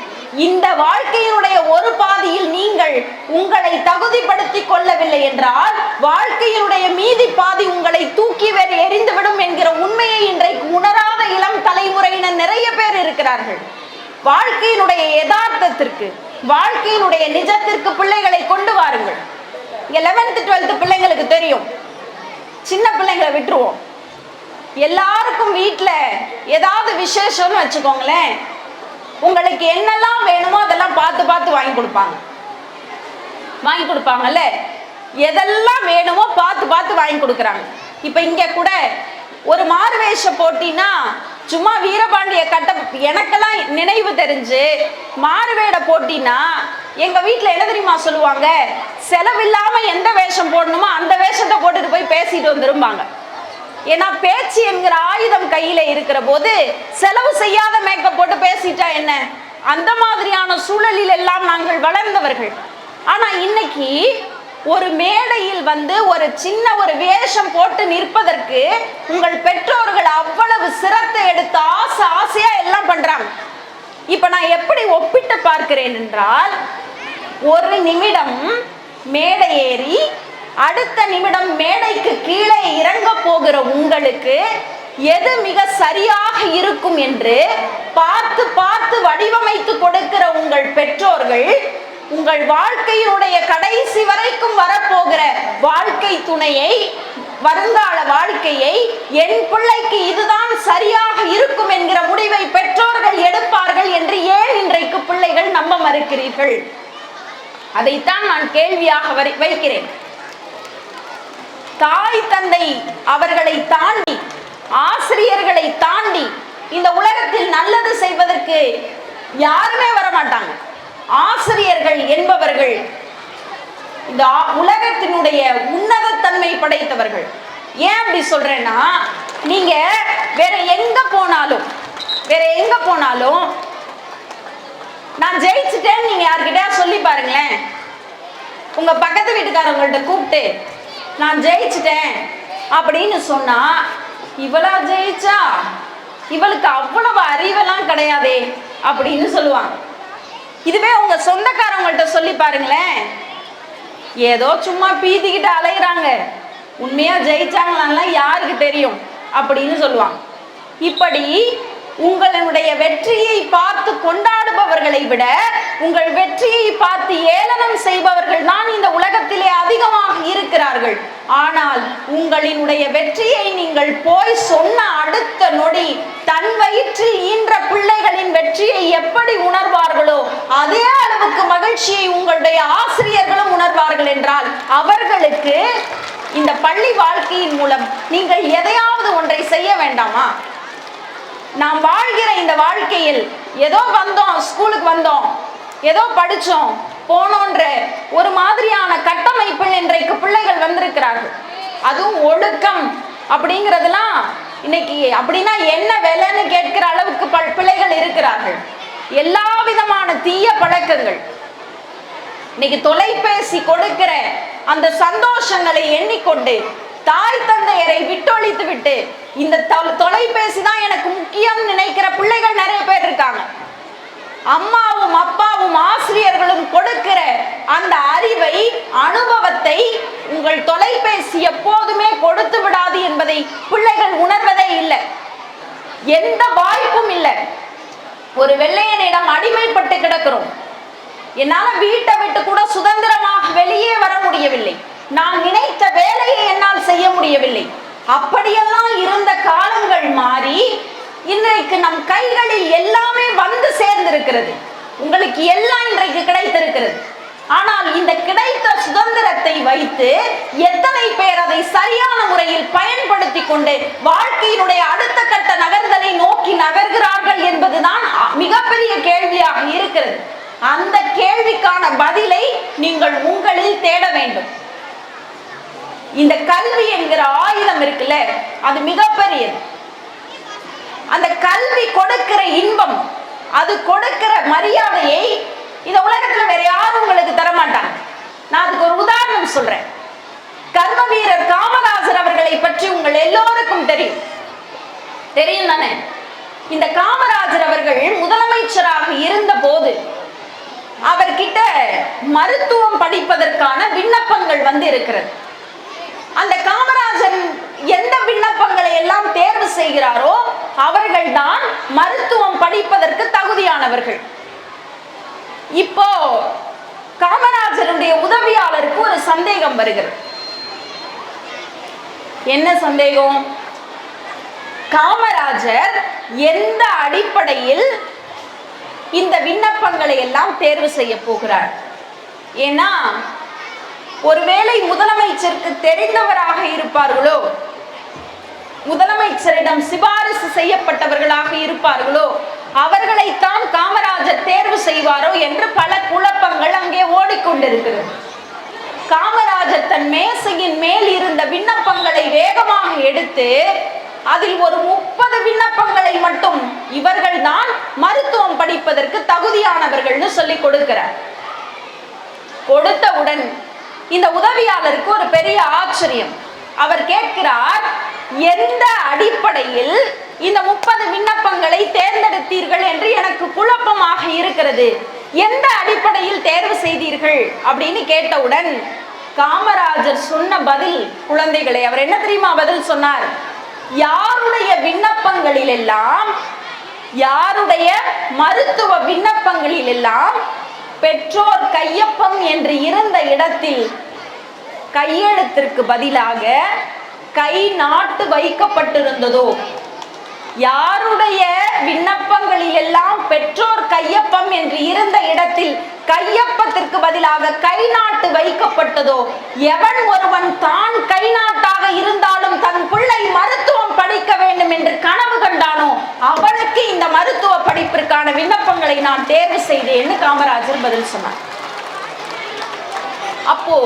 இந்த வாழ்க்கையினுடைய ஒரு பாதியில் நீங்கள் உங்களை தகுதிப்படுத்திக் கொள்ளவில்லை என்றால் வாழ்க்கையினுடைய மீதி பாதி உங்களை தூக்கி எறிந்துவிடும் என்கிற உண்மையை இன்றைக்கு உணராத இளம் தலைமுறையினர் நிறைய பேர் இருக்கிறார்கள். வாழ்க்கையினுடைய யதார்த்தத்திற்கு, வாழ்க்கையினுடைய நிஜத்திற்கு பிள்ளைகளை கொண்டு வாருங்கள். இங்க 11th 12th பிள்ளைங்களுக்கு தெரியும், சின்ன பிள்ளைங்களை விட்டுருவோம். எல்லாருக்கும் வீட்டுல ஏதாவது விசேஷம்னு வச்சுக்கோங்களேன், உங்களுக்கு என்னெல்லாம் வேணுமோ அதெல்லாம் பார்த்து பார்த்து வாங்கி கொடுப்பாங்கல்ல. எதெல்லாம் வேணுமோ பார்த்து பார்த்து வாங்கி கொடுக்குறாங்க. இப்ப இங்க கூட ஒரு மாறுவேஷ போட்டினா சும்மா வீரபாண்டிய கட்ட, எனக்கெல்லாம் நினைவு தெரிஞ்சு மாறுவேட போட்டினா எங்க வீட்டுல என்ன தெரியுமா சொல்லுவாங்க, செலவில்லாம எந்த வேஷம் போடணுமோ அந்த வேஷத்தை போட்டுட்டு போய் பேசிட்டு வந்துருப்பாங்க. ஏன்னா பேச்சு என்கிற ஆயுதம் கையில இருக்கிற போது செலவு செய்யாத மேக்கப் போட்டு பேசிட்டா என்ன, அந்த மாதிரியான சூழலில் எல்லாம் நாங்கள் வளர்ந்தவர்கள். ஆனா இன்னைக்கு ஒரு மேடையில் வந்து ஒரு சின்ன ஒரு வேஷம் போட்டு நிற்பதற்கு உங்கள் பெற்றோர்கள் அவ்வளவு சிரத்தை எடுத்து ஆசையா எல்லாம் பண்றாங்க. இப்ப நான் எப்படி ஒப்பிட்டு பார்க்கிறேன் என்றால், ஒரு நிமிடம் மேடை ஏறி அடுத்த நிமிடம் மேடைக்கு கீழே இறங்க போகிற உங்களுக்கு எது மிக சரியாக இருக்கும் என்று பார்த்து பார்த்து வடிவமைத்து கொடுக்கிற உங்கள் பெற்றோர்கள் உங்கள் வாழ்க்கையினுடைய கடைசி வரைக்கும் வரப்போகிற வாழ்க்கை துணையை, வருங்கால வாழ்க்கையை, என் பிள்ளைக்கு இதுதான் சரியாக இருக்கும் என்கிற முடிவை பெற்றோர்கள் எடுப்பார்கள் என்று ஏன் இன்றைக்கு பிள்ளைகள் நம்ப மறுக்கிறீர்கள்? அதைத்தான் நான் கேள்வியாக வைக்கிறேன். தாய் தந்தை அவர்களை தாண்டி, ஆசிரியர்களை தாண்டி இந்த உலகத்தில் நல்லது செய்வதற்கு யாருமே வரமாட்டாங்க. ஆசிரியர்கள் என்பவர்கள் இந்த உலகத்தினுடைய உன்னதத்தன்மை படைத்தவர்கள். ஏன் அப்படி சொல்றேன்னா, நீங்க வேற எங்க போனாலும் நான் ஜெயிச்சுட்டேன்னு நீங்க யார்கிட்ட சொல்லி பாருங்களேன். உங்க பக்கத்து வீட்டுக்காரவங்கள்ட்ட கூப்பிட்டு நான் ஜெயிச்சுட்டேன் அப்படின்னு சொன்னா, இவளா ஜெயிச்சா, இவளுக்கு அவ்வளவு அறிவெல்லாம் கிடையாதே அப்படின்னு சொல்லுவாங்க. இதுவே உங்க சொந்தக்காரவங்கள்ட்ட சொல்லி பாருங்களேன், ஏதோ சும்மா பீத்திக்கிட்டு அலையிறாங்க, உண்மையா ஜெயிச்சாங்களான்னா யாருக்கு தெரியும் அப்படின்னு சொல்லுவாங்க. இப்படி உங்களுடைய வெற்றியை பார்த்து கொண்டாடுபவர்களை விட உங்கள் வெற்றியை பார்த்து ஏளனம் செய்பவர்கள் தான் இந்த உலகத்திலே அதிகமாக இருக்கிறார்கள். ஆனால் உங்களினுடைய வெற்றியை நீங்கள் போய் சொன்ன அடுத்த நொடி தன் வயிற்றில் ஈன்ற பிள்ளைகளின் வெற்றியை எப்படி உணர்வார்களோ அதே அளவுக்கு மகிழ்ச்சியை உங்களுடைய ஆசிரியர்களும் உணர்வார்கள் என்றால், அவர்களுக்கு இந்த பள்ளி வாழ்க்கையின் மூலம் நீங்கள் எதையாவது ஒன்றை செய்ய வேண்டாமா? நாம் வாழ்கிற இந்த வாழ்க்கையில் ஏதோ வந்தோம், ஸ்கூலுக்கு வந்தோம், ஏதோ படிச்சோம் போனோன்ற ஒரு மாதிரியான கட்டமைப்பில் இன்றைக்கு பிள்ளைகள் வந்திருக்கிறார்கள். அதுவும் ஒழுக்கம் அப்படிங்கிறதுலாம் இன்னைக்கு அப்படின்னா என்ன வேலைன்னு கேட்கிற அளவுக்கு பிள்ளைகள் இருக்கிறார்கள். எல்லா விதமான தீய பழக்கங்கள். இன்னைக்கு தொலைபேசி கொடுக்கிற அந்த சந்தோஷங்களை எண்ணிக்கொண்டு தாய் தந்தையரை விட்டொழித்து விட்டு இந்த தொலைபேசி தான் எனக்கு முக்கியம் நினைக்கிற பிள்ளைகள் நிறைய பேர் இருக்காங்க. அம்மாவும் அப்பாவும் ஆசிரியர்களும் கொடுக்கிற அந்த அறிவை, அனுபவத்தை உங்கள் தொலைபேசி எப்போதுமே கொடுத்து விடாது என்பதை பிள்ளைகள் உணர்வதே இல்லை. எந்த வாய்ப்பும் இல்லை. ஒரு வெள்ளையனிடம் அடிமைப்பட்டு கிடக்கிறோம். என்னால வீட்டை விட்டு கூட சுதந்திரமாக வெளியே வர முடியவில்லை. நான் நினைத்த வேலையை என்னால் செய்ய முடியவில்லை. அப்படியெல்லாம் இருந்த காலங்கள் மாறி இன்றைக்கு நம் கைகளில் எல்லாமே வந்து சேர்ந்திருக்கிறது. உங்களுக்கு எல்லாம் இன்றைக்கு கிடைத்திருக்கிறது. ஆனால் இந்த கிடைத்த சுதந்திரத்தை வைத்து எத்தனை பேர் அதை சரியான முறையில் பயன்படுத்தி கொண்டு வாழ்க்கையினுடைய அடுத்த கட்ட நகர்தலை நோக்கி நகர்கிறார்கள் என்பதுதான் மிகப்பெரிய கேள்வியாக இருக்கிறது. அந்த கேள்விக்கான பதிலை நீங்கள் உங்களில் தேட வேண்டும். இந்த கல்வி என்கிற ஆயுதம் இருக்குல்ல, அது மிகப்பெரியது. அந்த கல்வி கொடுக்கிற இன்பம், அது கொடுக்கிற மரியாதையை இந்த உலகத்துல வேற யாரும் உங்களுக்கு தரமாட்டாங்க. நான் அதுக்கு ஒரு உதாரணம் சொல்றேன். கர்ம வீரர் காமராஜர் அவர்களை பற்றி உங்கள் எல்லோருக்கும் தெரியும் தானே? இந்த காமராஜர் அவர்கள் முதலமைச்சராக இருந்த போது அவர்கிட்ட மருத்துவம் படிப்பதற்கான விண்ணப்பங்கள் வந்து இருக்கிறது. அந்த காமராஜர் எந்த விண்ணப்பங்களை எல்லாம் தேர்வு செய்கிறாரோ அவர்கள் தான் மருத்துவம் படிப்பதற்கு தகுதியானவர்கள். இப்போ காமராஜருடைய உதவியாளருக்கு ஒரு சந்தேகம் வருகிறது. என்ன சந்தேகம்? காமராஜர் எந்த அடிப்படையில் இந்த விண்ணப்பங்களை எல்லாம் தேர்வு செய்ய போகிறார்? ஏன்னா ஒருவேளை முதலமைச்சருக்கு தெரிந்தவராக இருப்பார்களோ, முதலமைச்சரிடம் சிபாரிசு செய்யப்பட்டவர்களாக இருப்பார்களோ, அவர்களைத்தான் காமராஜர் தேர்வு செய்வாரோ என்று பல குழப்பங்கள் அங்கே ஓடிக்கொண்டிருக்கிறது. காமராஜர் தன் மேசையின் மேல் இருந்த விண்ணப்பங்களை வேகமாக எடுத்து அதில் ஒரு 30 விண்ணப்பங்களை மட்டும் இவர்கள் தான் மருத்துவம் படிப்பதற்கு தகுதியானவர்கள்னு சொல்லி கொடுக்கிறார். கொடுத்தவுடன் இந்த உதவியாளருக்கு ஒரு பெரிய ஆச்சரியம். அவர் கேட்கிறார், எந்த அடிப்படையில் இந்த 30 விண்ணப்பங்களை தேர்ந்தெடுத்தீர்கள் என்று எனக்கு குழப்பமாக இருக்கிறது, எந்த அடிப்படையில் தேர்வு செய்தீர்கள் அப்படின்னு கேட்டவுடன் காமராஜர் சொன்ன பதில், குழந்தைகளை, அவர் என்ன தெரியுமா பதில் சொன்னார்? யாருடைய விண்ணப்பங்களில் எல்லாம், யாருடைய மருத்துவ விண்ணப்பங்களில் எல்லாம் பெற்றோர் கையொப்பம் என்று இருந்த இடத்தில் கையெழுத்திற்கு பதிலாக கை நாட்டு வைக்கப்பட்டிருந்ததோ, யாருடைய விண்ணப்பங்களில் எல்லாம் பெற்றோர் கையொப்பம் என்று இருந்த இடத்தில் கையொப்பத்திற்கு பதிலாக கை நாட்டு வைக்கப்பட்டதோ, எவன் ஒருவன் தான் கை நாட்டாக இருந்தாலும் தன் பிள்ளை மருத்துவம் படிக்க வேண்டும் என்று கனவு கண்டானோ அவனுக்கு இந்த மருத்துவ படிப்பிற்கான விண்ணப்பங்களை நான் தேர்வு செய்தேன்னு காமராஜர் பதில் சொன்னார். அப்போ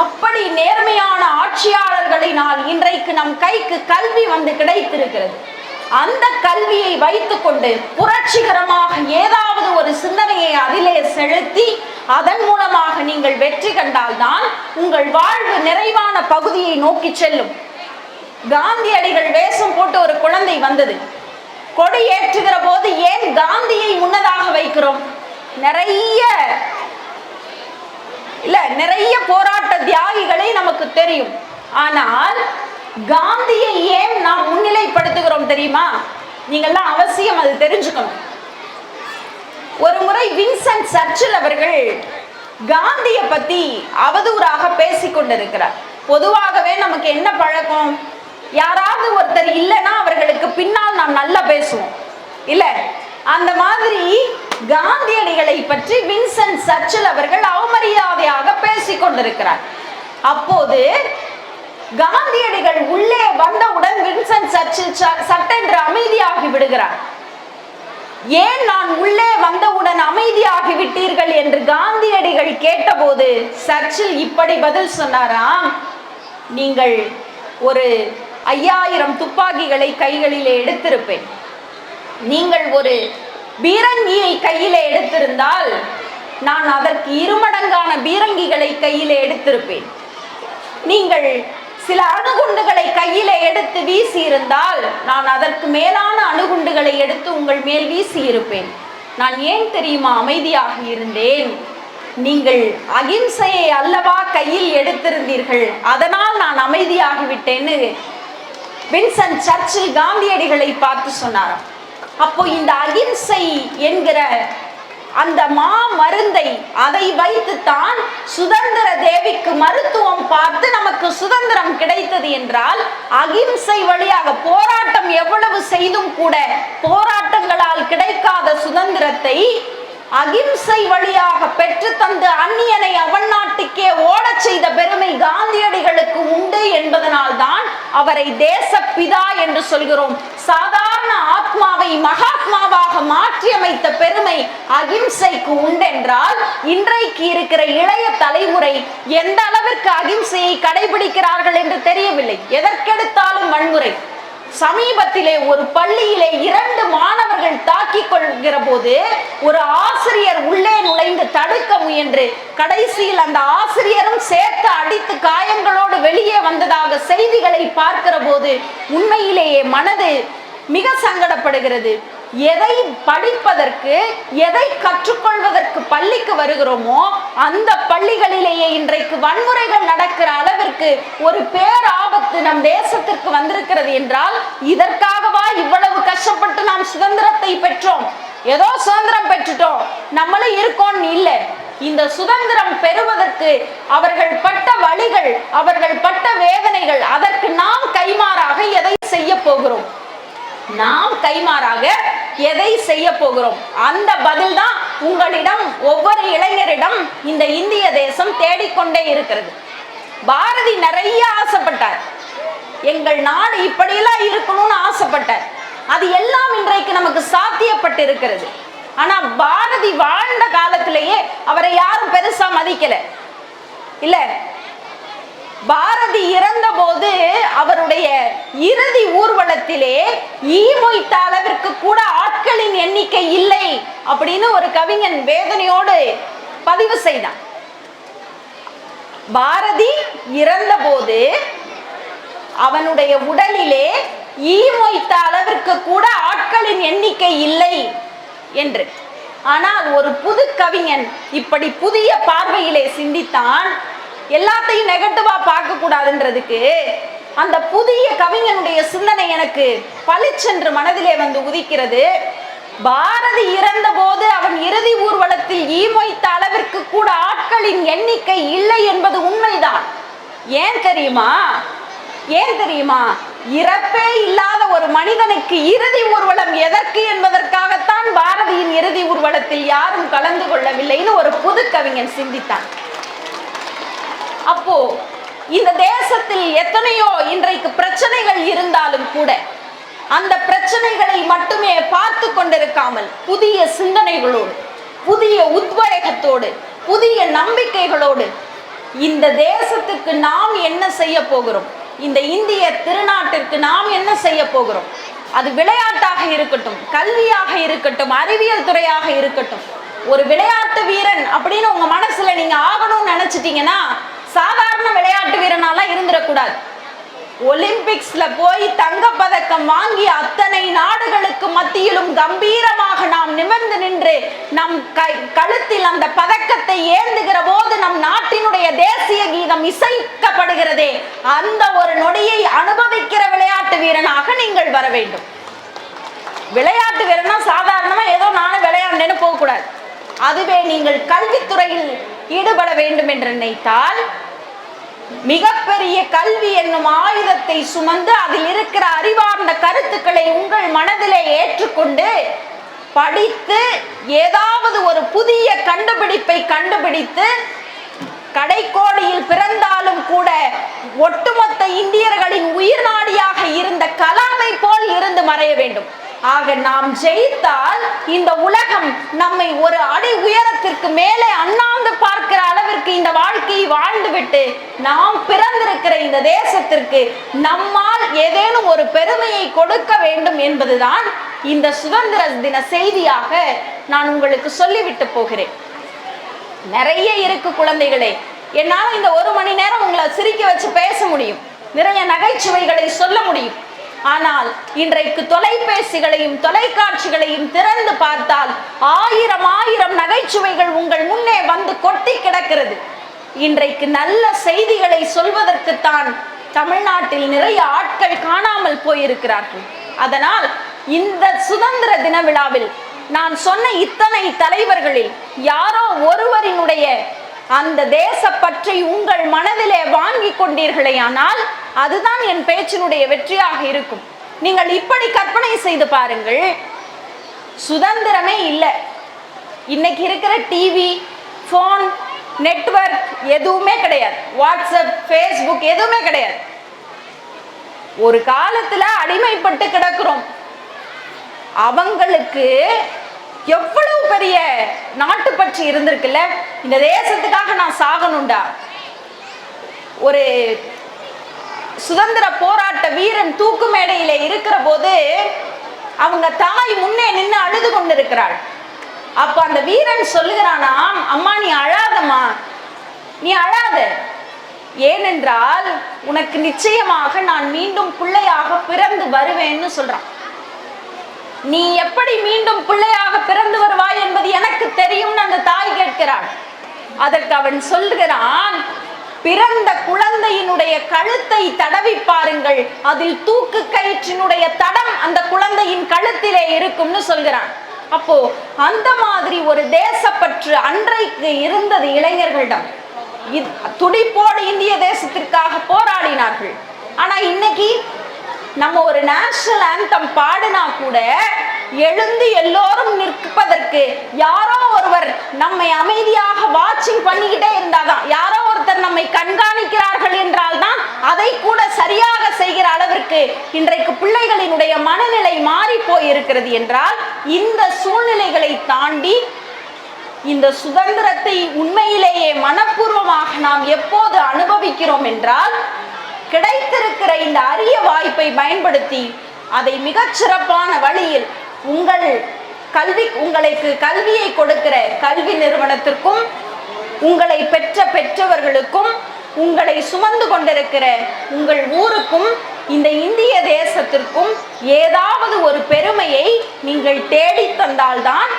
அப்படி நேர்மையான ஆட்சியாளர்களினால் இன்றைக்கு நம் கைக்கு கல்வி வந்து கிடைத்திருக்கிறது. அந்த கல்வியை வைத்துக்கொண்டு புரட்சிகரமாக ஏதாவது ஒரு சிந்தனையை அதிலே செலுத்தி அதன் மூலமாக நீங்கள் வெற்றி கண்டால்தான் உங்கள் வாழ்வு நிறைவான பகுதியை நோக்கி செல்லும். காந்தியடிகள் வேஷம் போட்டு ஒரு குழந்தை வந்தது. கொடி ஏற்றுகிற போது ஏன் காந்தியை முன்னதாக வைக்கிறோம்? நிறைய போராட்ட தியாகிகளை நமக்கு தெரியும். ஆனால் காந்தியை ஏன் நாம் முன்னிலைப்படுத்துகிறோம் தெரியுமா? நீங்கள்லாம் அவசியம் அது தெரிஞ்சுக்கணும். ஒரு முறை வின்சென்ட் சர்ச்சில் அவர்கள் காந்தியை பத்தி அவதூறாக பேசிக் கொண்டிருக்கிறார். பொதுவாகவே நமக்கு என்ன பழக்கம்? யாராவது ஒருத்தர் இல்லைன்னா அவர்களுக்கு பின்னால் நாம் நல்லா பேசுவோம், இல்ல? அந்த மாதிரி காந்தியடிகளை பற்றி வின்சென்ட் சர்ச்சில் அவர்கள் அவமரியாதையாக பேசிக் கொண்டிருக்கிறார். அப்போது காந்தியடிகள் உள்ளே வந்தவுடன் வின்சென்ட் சர்ச்சில் சட்டென்று அமைதியாகி விடுகிறார். ஏன் நான் உள்ளே வந்தவுடன் அமைதியாகி விட்டீர்கள் என்று காந்தியடிகள் கேட்டபோது சர்ச்சில் இப்படி பதில் சொன்னாராம்: நீங்கள் ஒரு 5000 துப்பாக்கிகளை கைகளிலே எடுத்திருப்பேன், நீங்கள் ஒரு பீரங்கியை கையிலே எடுத்திருந்தால் நான் அதற்கு 2 மடங்கான பீரங்கிகளை கையிலே எடுத்திருப்பேன், நீங்கள் சில அணுகுண்டுகளை கையிலே எடுத்து வீசி இருந்தால் நான் அதற்கு மேலான அணுகுண்டுகளை எடுத்து உங்கள் மேல் வீசி இருப்பேன். நான் ஏன் தெரியுமா அமைதியாக இருந்தேன்? நீங்கள் அகிம்சையை அல்லவா கையில் எடுத்திருந்தீர்கள், அதனால் நான் அமைதியாகிவிட்டேன்னு வின்சென்ட் சர்ச்சில் காந்தியடிகளை பார்த்து சொன்னாராம். அப்போ இந்த அகிம்சை என்கிற அந்த மருந்தை அதை வைத்துத்தான் சுதந்திர தேவிக்கு மருத்துவம் பார்த்து நமக்கு சுதந்திரம் கிடைத்தது என்றால், அகிம்சை வழியாக போராட்டம் எவ்வளவு செய்தும் கூட போராட்டங்களால் கிடைக்காத சுதந்திரத்தை அகிம்சை வழியாக பெற்று தந்து அந்நியனை அவன் நாட்டுக்கே ஓடச் செய்த பெருமை காந்தியடிகளுக்கு உண்டு என்பதனால் தான் அவரை தேசப்பிதா என்று சொல்கிறோம். சாதாரண ஆத்மாவை மகாத்மாவாக மாற்றியமைத்த பெருமை அகிம்சைக்கு உண்டென்றால், இன்றைக்கு இருக்கிற இளைய தலைமுறை எந்த அளவிற்கு அகிம்சையை கடைபிடிக்கிறார்கள் என்று தெரியவில்லை. எதற்கெடுத்தாலும் வன்முறை. சமீபத்திலே ஒரு பள்ளியிலே 2 மாணவர்கள் தாக்கிக் கொள்கிற போது ஒரு ஆசிரியர் உள்ளே நுழைந்து தடுக்க முயன்று கடைசியில் அந்த ஆசிரியரும் சேர்த்து அடித்து காயங்களோடு வெளியே வந்ததாக செய்திகளை பார்க்கிற போது உண்மையிலேயே மனது மிக சங்கடப்படுகிறது. எதை படிப்பதற்கு, எதை கற்றுக்கொள்வதற்கு பள்ளிக்கு வருகிறோமோ அந்த பள்ளிகளிலேயே இன்றைக்கு வன்முறைகள் நடக்கிற அளவிற்கு ஒரு பேராபத்து நம் தேசத்திற்கு வந்திருக்கிறது என்றால், இதற்காகவா இவ்வளவு கஷ்டப்பட்டு நாம் சுதந்திரத்தை பெற்றோம்? ஏதோ சுதந்திரம் பெற்றுட்டோம், நம்மளும் இருக்கோம்னு இல்லை. இந்த சுதந்திரம் பெறுவதற்கு அவர்கள் பட்ட வழிகள், அவர்கள் பட்ட வேதனைகள், அதற்கு நாம் கைமாறாக எதை செய்ய போகிறோம்? நாம் கைமாறாக எதை செய்ய போகிறோம்? அந்த பதில் தான் உங்களிடம், ஒவ்வொரு இளைஞரிடம் இந்த இந்திய தேசம் தேடிக்கொண்டே இருக்கிறது. பாரதி நிறைய ஆசைப்பட்டார், எங்கள் நாடு இப்படியெல்லாம் இருக்கணும்னு ஆசைப்பட்டார். அது எல்லாம் இன்றைக்கு நமக்கு சாத்தியப்பட்டு இருக்கிறது. ஆனா பாரதி வாழ்ந்த காலத்திலேயே அவரை யாரும் பெருசா மதிக்கல, இல்ல? பாரதி இறந்த போது அவருடைய இறுதி ஊர்வலத்திலே ஈமொய்த்த அளவிற்கு கூட ஆட்களின் எண்ணிக்கை இல்லை அப்படின்னு ஒரு கவிஞன் வேதனையோடு பதிவு செய்தான். பாரதி இறந்த போது அவனுடைய உடலிலே ஈமொய்த்த அளவிற்கு கூட ஆட்களின் எண்ணிக்கை இல்லை என்று. ஆனால் ஒரு புது கவிஞன் இப்படி புதிய பார்வையிலே சிந்தித்தான். எல்லாத்தையும் நெகட்டிவா பார்க்க கூடாதுன்றதுக்கு அந்த புதிய கவிஞனுடைய சிந்தனை எனக்கு பளிச்சென்று மனதிலே வந்து உதிக்கிறது. பாரதி இறந்த போது அவன் இறுதி ஊர்வலத்தில் ஈமொய்த்த அளவிற்கு கூட ஆட்களின் எண்ணிக்கை இல்லை என்பது உண்மைதான். ஏன் தெரியுமா? இறப்பே இல்லாத ஒரு மனிதனுக்கு இறுதி ஊர்வலம் எதற்கு என்பதற்காகத்தான் பாரதியின் இறுதி ஊர்வலத்தில் யாரும் கலந்து கொள்ளவில்லைன்னு ஒரு புது கவிஞன் சிந்தித்தான். அப்போ இந்த தேசத்தில் எத்தனையோ இன்றைக்கு பிரச்சனைகள் இருந்தாலும் கூட அந்த பிரச்சனைகளை மட்டுமே பார்த்து கொண்டிருக்காமல் புதிய சிந்தனைகளோடு, புதிய உத்வேகத்தோடு, புதிய நம்பிக்கைகளோடு இந்த தேசத்துக்கு நாம் என்ன செய்ய போகிறோம், இந்த இந்திய திருநாட்டிற்கு நாம் என்ன செய்ய போகிறோம், அது விளையாட்டாக இருக்கட்டும், கல்வியாக இருக்கட்டும், அறிவியல் துறையாக இருக்கட்டும், ஒரு விளையாட்டு வீரன் அப்படின்னு உங்க மனசுல நீங்க ஆகணும்னு நினைச்சிட்டீங்கன்னா சாதாரண விளையாட்டு வீரனாலாம் இருந்துடக்கூடாது. ஒலிம்பிக்ஸ்ல போய் தங்கப்பதக்கம் வாங்கி அத்தனை நாடுகளுக்கு மத்தியிலும் கம்பீரமாக நாம் நிமிர்ந்து நின்று நம் கழுத்தில் அந்த பதக்கத்தை ஏந்துகிற போது நம் நாட்டினுடைய தேசிய கீதம் இசைக்கப்படுகிறதே, அந்த ஒரு நொடியை அனுபவிக்கிற விளையாட்டு வீரனாக நீங்கள் வர வேண்டும். விளையாட்டு வீரனா சாதாரணமா ஏதோ நானும் விளையாண்டேன்னு போக கூடாது. அதுவே நீங்கள் கல்வித்துறையில் ஈடுபட வேண்டும் என்று நினைத்தால் மிகப்பெரிய கல்வி என்னும் ஆயுதத்தை சுமந்து அதில் இருக்கிற அறிவார்ந்த கருத்துக்களை உங்கள் மனதிலே ஏற்றுக்கொண்டு படித்து ஏதாவது ஒரு புதிய கண்டுபிடிப்பை கண்டுபிடித்து கடைக்கோடியில் பிறந்தாலும் கூட ஒட்டுமொத்த இந்தியர்களின் உயிர் நாடியாக இருந்த கலாமை போல் இருந்து மறைய வேண்டும். ஆக நாம் ஜெயித்தால் இந்த உலகம் நம்மை ஒரு அடி உயரத்திற்கு மேலே அண்ணாந்து பார்க்கிற அளவிற்கு இந்த வாழ்க்கையை வாழ்ந்துவிட்டு நாம் பிறந்திருக்கிற இந்த தேசத்திற்கு நம்மால் ஏதேனும் ஒரு பெருமையை கொடுக்க வேண்டும் என்பதுதான் இந்த சுதந்திர தின செய்தியாக நான் உங்களுக்கு சொல்லிவிட்டு போகிறேன். நிறைய இருக்கு குழந்தைகளே, என்னால் இந்த 1 மணி நேரம் உங்களை சிரிக்க வச்சு பேச முடியும், நிறைய நகைச்சுவைகளை சொல்ல முடியும். ஆனால் இன்றைக்கு தொலைபேசிகளையும் தொலைக்காட்சிகளையும் திறந்து பார்த்தால் ஆயிரம் நகைச்சுவைகள் உங்கள் முன்னே வந்து கொட்டி கிடக்கிறது. இன்றைக்கு நல்ல செய்திகளை சொல்வதற்குத்தான் தமிழ்நாட்டில் நிறைய ஆட்கள் காணாமல் போயிருக்கிறார்கள். அதனால் இந்த சுதந்திர தின விழாவில் நான் சொன்ன இத்தனை தலைவர்களில் யாரோ ஒருவரினுடைய அந்த தேசப்பற்றை உங்கள் மனதிலே வாங்கி கொண்டீர்களே, ஆனால் அதுதான் என் பேச்சினுடைய வெற்றியாக இருக்கும். நீங்கள் இப்படி கற்பனை செய்து பாருங்கள், சுதந்திரமே இல்லை, இன்னைக்கு இருக்கிற டிவி, போன், நெட்வொர்க் எதுவுமே கிடையாது, வாட்ஸ்அப், ஃபேஸ்புக் எதுவுமே கிடையாது. ஒரு காலத்துல அடிமைப்பட்டு கிடக்கிறோம். அவங்களுக்கு எவ்வளவு பெரிய நாட்டுப்பற்று இருந்திருக்குல்ல, இந்த தேசத்துக்காக நான் சாகணும்டா. ஒரு சுதந்திர போராட்ட வீரன் தூக்கு மேடையில இருக்கிற போது அவங்க தாய் முன்னே நின்று அழுது கொண்டிருக்கிறாள். அப்ப அந்த வீரன் சொல்லுகிறானா, அம்மா நீ அழாதம்மா, நீ அழாத, ஏனென்றால் உனக்கு நிச்சயமாக நான் மீண்டும் பிள்ளையாக பிறந்து வருவேன்னு சொல்றான். நீ எப்படி மீண்டும் பிள்ளையாக பிறந்து வருவாய் என்பது எனக்கு தெரியும் அந்த தாய் கேட்கிறாள். அதற்கு அவன் சொல்கிறான், பிறந்த குழந்தையினுடைய கழுத்தை தடவி பாருங்கள், அதில் தூக்கு கயிற்றினுடைய தடம் அந்த குழந்தையின் கழுத்திலே இருக்கும்னு சொல்கிறான். அப்போ அந்த மாதிரி ஒரு தேசப்பற்று அன்றைக்கு இருந்தது இளைஞர்களிடம். துடிப்போடு இந்திய தேசத்திற்காக போராடினார்கள். ஆனா இன்னைக்கு நம்ம ஒரு நேஷனல் ஆந்தம் பாடினா கூட எழுந்து எல்லோரும் நிற்பதற்கு யாரோ ஒருவர் நம்மை அமைதியாக வாட்சிங் பண்ணிக்கிட்டே இருந்தாதான், யாரோ ஒருத்தர் நம்மை கண்காணிக்கிறார்கள் என்றால் தான் அதை கூட சரியாக செய்கிற அளவிற்கு இன்றைக்கு பிள்ளைகளினுடைய மனநிலை மாறி போயிருக்கிறது. என்றால் இந்த சூழ்நிலைகளை தாண்டி இந்த சுதந்திரத்தை உண்மையிலேயே மனப்பூர்வமாக நாம் எப்போது அனுபவிக்கிறோம் என்றால், கிடைத்திருக்கிற இந்த அரிய வாய்ப்பை பயன்படுத்தி அதை மிகச்சிறப்பான வழியில் உங்களுக்கு கல்வியை கொடுக்கிற கல்வி நிறுவனத்திற்கும், உங்களை பெற்ற பெற்றவர்களுக்கும், உங்களை சுமந்து கொண்டிருக்கிற உங்கள் ஊருக்கும் இந்த இந்திய தேசத்திற்கும் ஏதாவது ஒரு பெருமையை நீங்கள் தேடி தந்தால்தான்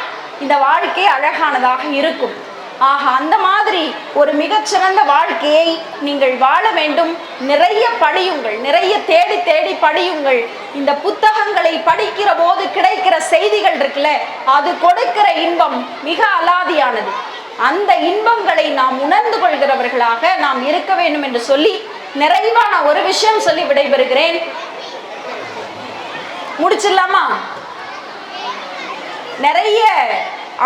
இந்த வாழ்க்கை அழகானதாக இருக்கும். ஆக அந்த மாதிரி ஒரு மிகச்சிறந்த வாழ்க்கையை நீங்கள் வாழ வேண்டும். நிறைய படியுங்கள், நிறைய தேடி தேடி படியுங்கள். இந்த புத்தகங்களை படிக்கிற போது கிடைக்கிற செய்திகள் இருக்குல்ல, அது கொடுக்கிற இன்பம் மிக அலாதியானது. அந்த இன்பங்களை நாம் உணர்ந்து கொள்கிறவர்களாக நாம் இருக்க வேண்டும் என்று சொல்லி நிறைவான ஒரு விஷயம் சொல்லி விடைபெறுகிறேன். முடிச்சிடலாமா? நிறைய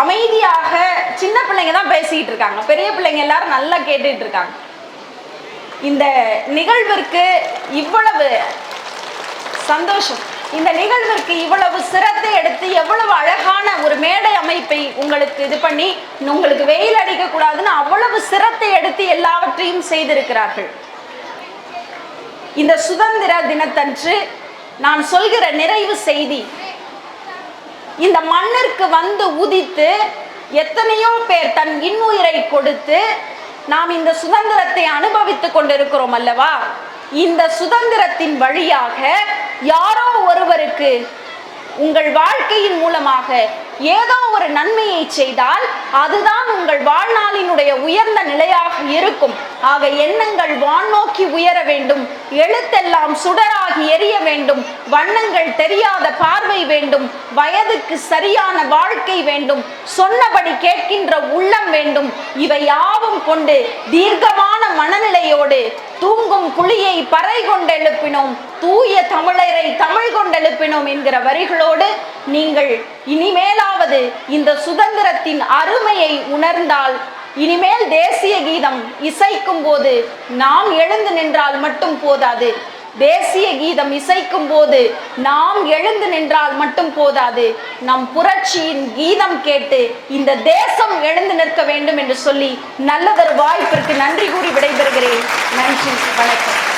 அமைதியாக சின்ன பிள்ளைங்க தான் பேசிட்டு இருக்காங்க, பெரிய பிள்ளைங்க எல்லாரும் நல்லா கேட்டுட்டு இருக்காங்க. இந்த நிகழ்விற்கு இவ்வளவு சந்தோஷம், இந்த நிகழ்விற்கு இவ்வளவு சிரத்தை எடுத்து எவ்வளவு அழகான ஒரு மேடை அமைப்பை உங்களுக்கு இது பண்ணி, உங்களுக்கு வெயில் அடிக்க கூடாதுன்னு அவ்வளவு சிரத்தை எடுத்து எல்லாவற்றையும் செய்திருக்கிறார்கள். இந்த சுதந்திர தினத்தன்று நான் சொல்கிற நிறைவு செய்தி, இந்த மண்ணிற்கு வந்து உதித்து எத்தனையோ பேர் தன் இன்னுயிரை கொடுத்து நாம் இந்த சுதந்திரத்தை அனுபவித்துக் கொண்டிருக்கிறோம் அல்லவா? இந்த சுதந்திரத்தின் வழியாக யாரோ ஒருவருக்கு உங்கள் வாழ்க்கையின் மூலமாக ஏதோ ஒரு நன்மையை செய்தால் அதுதான் உங்கள் வாழ்நாளினுடைய உயர்ந்த நிலையாக இருக்கும். ஆக எண்ணங்கள் வானோக்கி உயர வேண்டும், எழுத்தெல்லாம் சுடராகி எரிய வேண்டும், வண்ணங்கள் தெரியாத பார்வை வேண்டும், வயதுக்கு சரியான வாழ்க்கை வேண்டும், சொன்னபடி கேட்கின்ற உள்ளம் வேண்டும். இவை யாவும் கொண்டு தீர்க்கமான மனநிலையோடு தூங்கும் குழியை பறை கொண்டெழுப்பினோம், தூய தமிழரை தமிழ் கொண்டெழுப்பினோம் என்கிற வரிகளோடு நீங்கள் இனிமேலாவது இந்த சுதந்திரத்தின் அருமையை உணர்ந்தால், இனிமேல் தேசிய கீதம் இசைக்கும் போது நாம் எழுந்து நின்றால் மட்டும் போதாது, தேசிய கீதம் இசைக்கும் போது நாம் எழுந்து நின்றால் மட்டும் போதாது, நம் புரட்சியின் கீதம் கேட்டு இந்த தேசம் எழுந்து நிற்க வேண்டும் என்று சொல்லி நல்லதொரு வாய்ப்பிற்கு நன்றி கூறி விடைபெறுகிறேன். நன்றி, வணக்கம்.